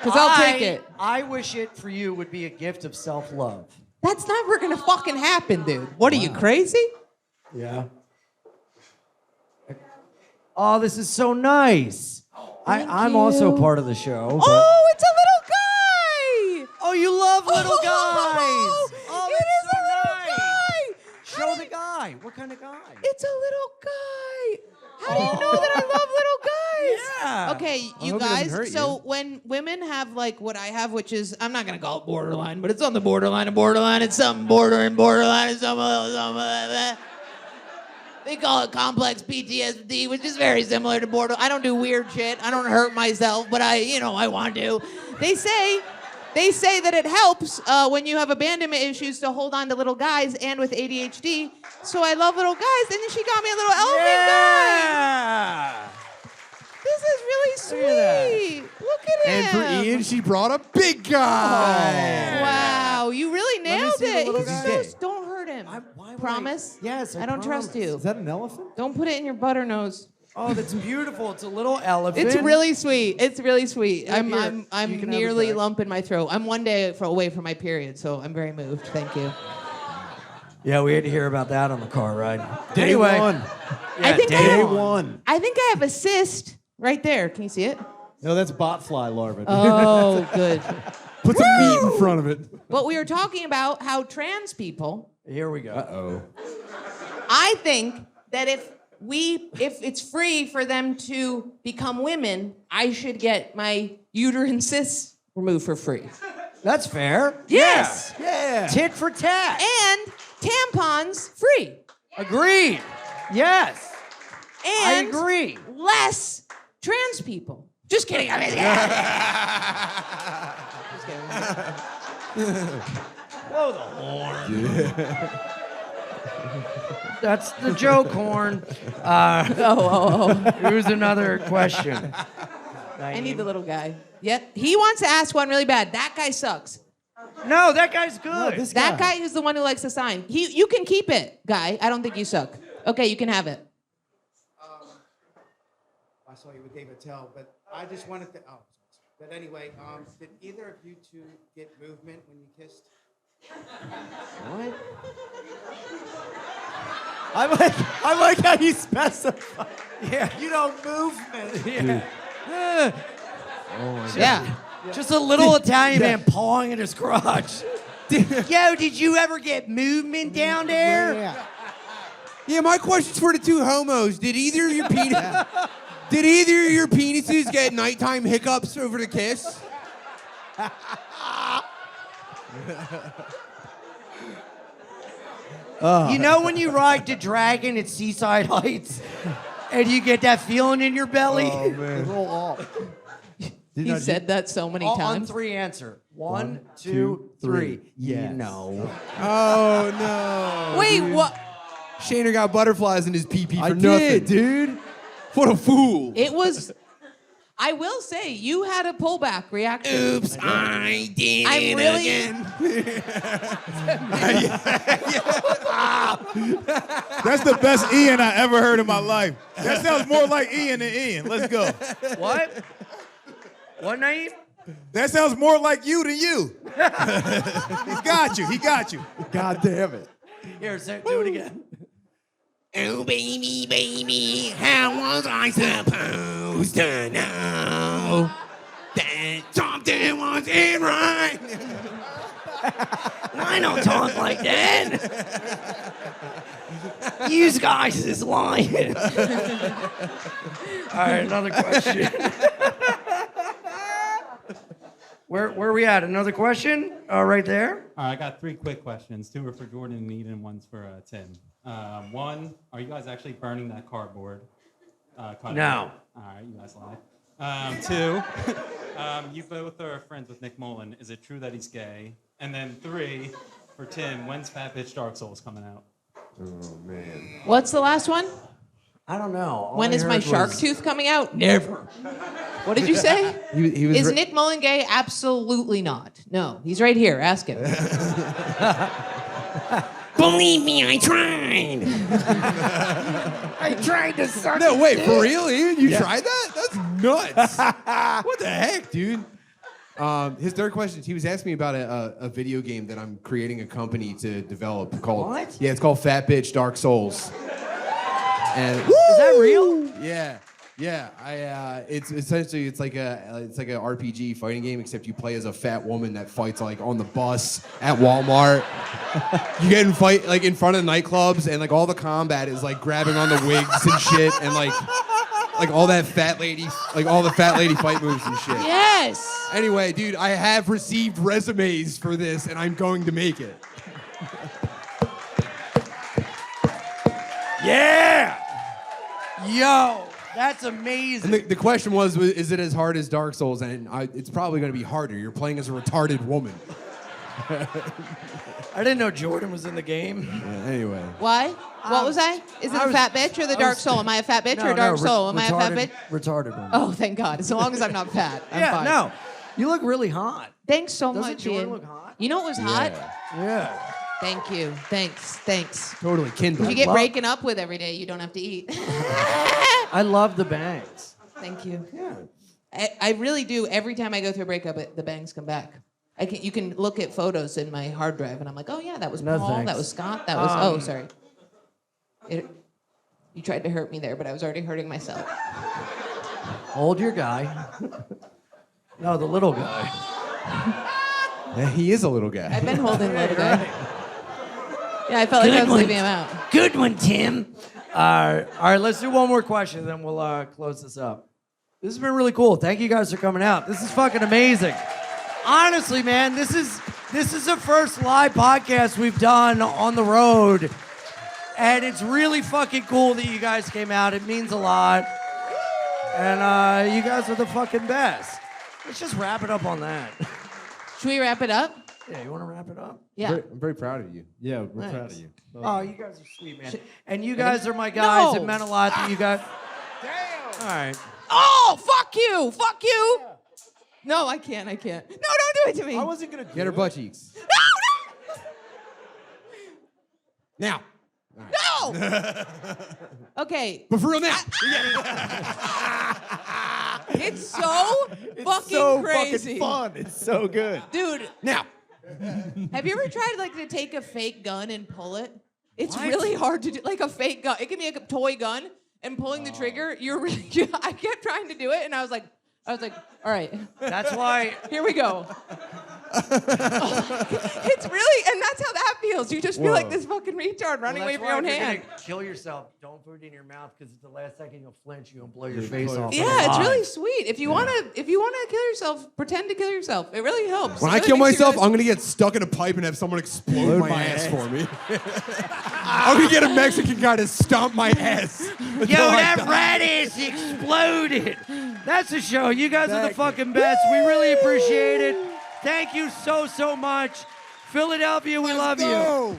Because I'll take it. I wish it for you would be a gift of self-love. That's never gonna fucking happen, dude. What are you, crazy? Yeah. Oh, this is so nice. I'm also you. part of the show. but- Oh, it's a little guy. Oh, you love little guys. Oh, Oh, it that's is a little so nice. guy. Show the guy. What kind of guy? It's a little guy. How do you know that I love little guys? Yeah. Okay, you hope he doesn't guys. hurt So when women have like what I have, which is I'm not gonna call it borderline, but it's on the borderline of borderline. It's something borderline. It's something like that. They call it complex PTSD, which is very similar to borderline. I don't do weird shit. I don't hurt myself, but I want to. They say that it helps when you have abandonment issues to hold on to little guys and with ADHD. So I love little guys, and then she got me a little elephant guy. Yeah. This is really sweet. Look at him. And for Ian, she brought a big guy. Wow, you really nailed see the it. little He's guy. so, don't hurt him. Why would Promise? Yes, I don't trust you. Is that an elephant? Don't put it in your butter nose. Oh, that's beautiful. It's a little elephant. It's really sweet. It's really sweet. Here, I'm you can have it nearly back. lump in my throat. I'm one day away from my period, so I'm very moved. Thank you. Yeah, we had to hear about that on the car ride. Day Anyway. one. Yeah, I think day I- one. I think I have a cyst right there. Can you see it? No, that's botfly larva. Oh, good. Put some meat in front of it. But we were talking about how trans people. Here we go. Uh-oh. I think that if it's free for them to become women, I should get my uterine cysts removed for free. That's fair. Yes. Yeah. Tit for tat. And tampons free. Agreed. Yes. And I agree. less trans people. Just kidding. I mean, Just kidding. Blow the horn. That's the joke horn. Here's another question. I need the little guy. Yep. He wants to ask one really bad. That guy sucks. No, that guy's good. That guy is the one who likes the sign. You can keep it, guy. I don't think you suck. Okay, you can have it. I saw you with David Tell, but I just wanted to. Oh, but anyway, did either of you two get movement when you kissed? What? I like how you specify. Yeah. You know, movement. Yeah. Yeah. Just a little Italian man pawing at his crotch. Yo, did you ever get movement down there? Yeah. Yeah, my question's for the two homos. Did either of your penises get nighttime hiccups over the kiss? You know when you ride the dragon at Seaside Heights and you get that feeling in your belly? Oh man. Roll off. He said that so many On times. 3 answer. 1, 2, 3. Yes. No. Oh no. Wait, dude. what? Shaner got butterflies in his pee-pee for I nothing. did, dude. What a fool. It was. I will say you had a pullback reaction. Oops, I did I'm really. That's the best Ian I ever heard in my life. That sounds more like Ian than Ian. Let's go. What? What name? That sounds more like you than you. He got you. He got you. God damn it. Here, do it again. Oh, baby, baby, how was I supposed to know that something wasn't right? I don't talk like that. You guys is lying. All right, another question. Where are we at? Another question? Right there. All right, I got 3 quick questions. 2 are for Jordan and Eden, one's for Tim. 1, are you guys actually burning that cardboard? No. All right, you guys lie. 2, you both are friends with Nick Mullen. Is it true that he's gay? And then 3, for Tim, when's Fat Bitch Dark Souls coming out? Oh, man. What's the last one? I don't know. When is my shark tooth coming out? Never. What did you say? He was Is Nick Mullen gay? Absolutely not. No, he's right here. Ask him. Believe me, I tried. I tried to suck. No, wait, for real, Ian? You tried that? That's nuts. What the heck, dude? His third question, he was asking me about a video game that I'm creating a company to develop called... What? Yeah, it's called Fat Bitch Dark Souls. And Is that real? yeah. It's essentially it's like a RPG fighting game, except you play as a fat woman that fights like on the bus at Walmart. You get in fight like in front of nightclubs, and like all the combat is like grabbing on the wigs and shit, and like all that fat lady, like all the fat lady fight moves and shit. Yes. Anyway, dude, I have received resumes for this, and I'm going to make it. Yeah. Yo, that's amazing. And the question was, is it as hard as Dark Souls? And it's probably going to be harder. You're playing as a retarded woman. I didn't know Jordan was in the game. Anyway. Why? What was I? Is it I the was- fat bitch or the I dark was- soul? Am I a fat bitch No, or a dark no, soul? Am I a fat retarded- bitch? Retarded one. Oh, thank God. As long as I'm not fat, I'm yeah, fine. no. You look really hot. Thanks so Doesn't much, Jordan Ian. look hot? You know what was hot? Yeah. Thank you. Thanks. Totally kindled. You get love- breaking up with every day. You don't have to eat. I love the bangs. Thank you. Yeah. I really do. Every time I go through a breakup, the bangs come back. You can look at photos in my hard drive, and I'm like, oh yeah, that was No, Paul, thanks. that was Scott, that was sorry. You tried to hurt me there, but I was already hurting myself. Hold your guy. No, the little guy. Yeah, he is a little guy. I've been holding little guy. Yeah, I felt like I was leaving him out. Good one, Tim. All right, let's do one more question, then we'll close this up. This has been really cool. Thank you guys for coming out. This is fucking amazing. Honestly, man, this is the first live podcast we've done on the road. And it's really fucking cool that you guys came out. It means a lot. And you guys are the fucking best. Let's just wrap it up on that. Should we wrap it up? Yeah, you want to wrap it up? Yeah. I'm very proud of you. Yeah, we're Thanks. proud of you. Oh, you guys are sweet, man. And you guys are my guys. No. It meant a lot that you guys. Damn. All right. Oh, fuck you! Fuck you! No, I can't. No, don't do it to me. I wasn't gonna Get her butt cheeks. Now. No! Okay. But for real now. It's so fucking so crazy. fucking fun. It's so good. Dude, Now. have you ever tried to take a fake gun and pull it? It's really hard to do. Like a fake gun. It can be like a toy gun, and pulling the trigger, I kept trying to do it, and I was like, all right. That's why. Here we go. It's really, and that's how that feels. You just feel like this fucking retard running away from your own hand. Kill yourself. Don't put it in your mouth because at the last second you'll flinch. You'll blow your face off. Yeah, it's really sweet. If you wanna kill yourself, pretend to kill yourself. It really helps. When It I really kill makes you myself, really- I'm gonna get stuck in a pipe and have someone explode my ass for me. I'm gonna get a Mexican guy to stomp my ass. Yo, that rat ass exploded. That's the show. You guys are the fucking best. We really appreciate it. Thank you so much. Philadelphia, we love you.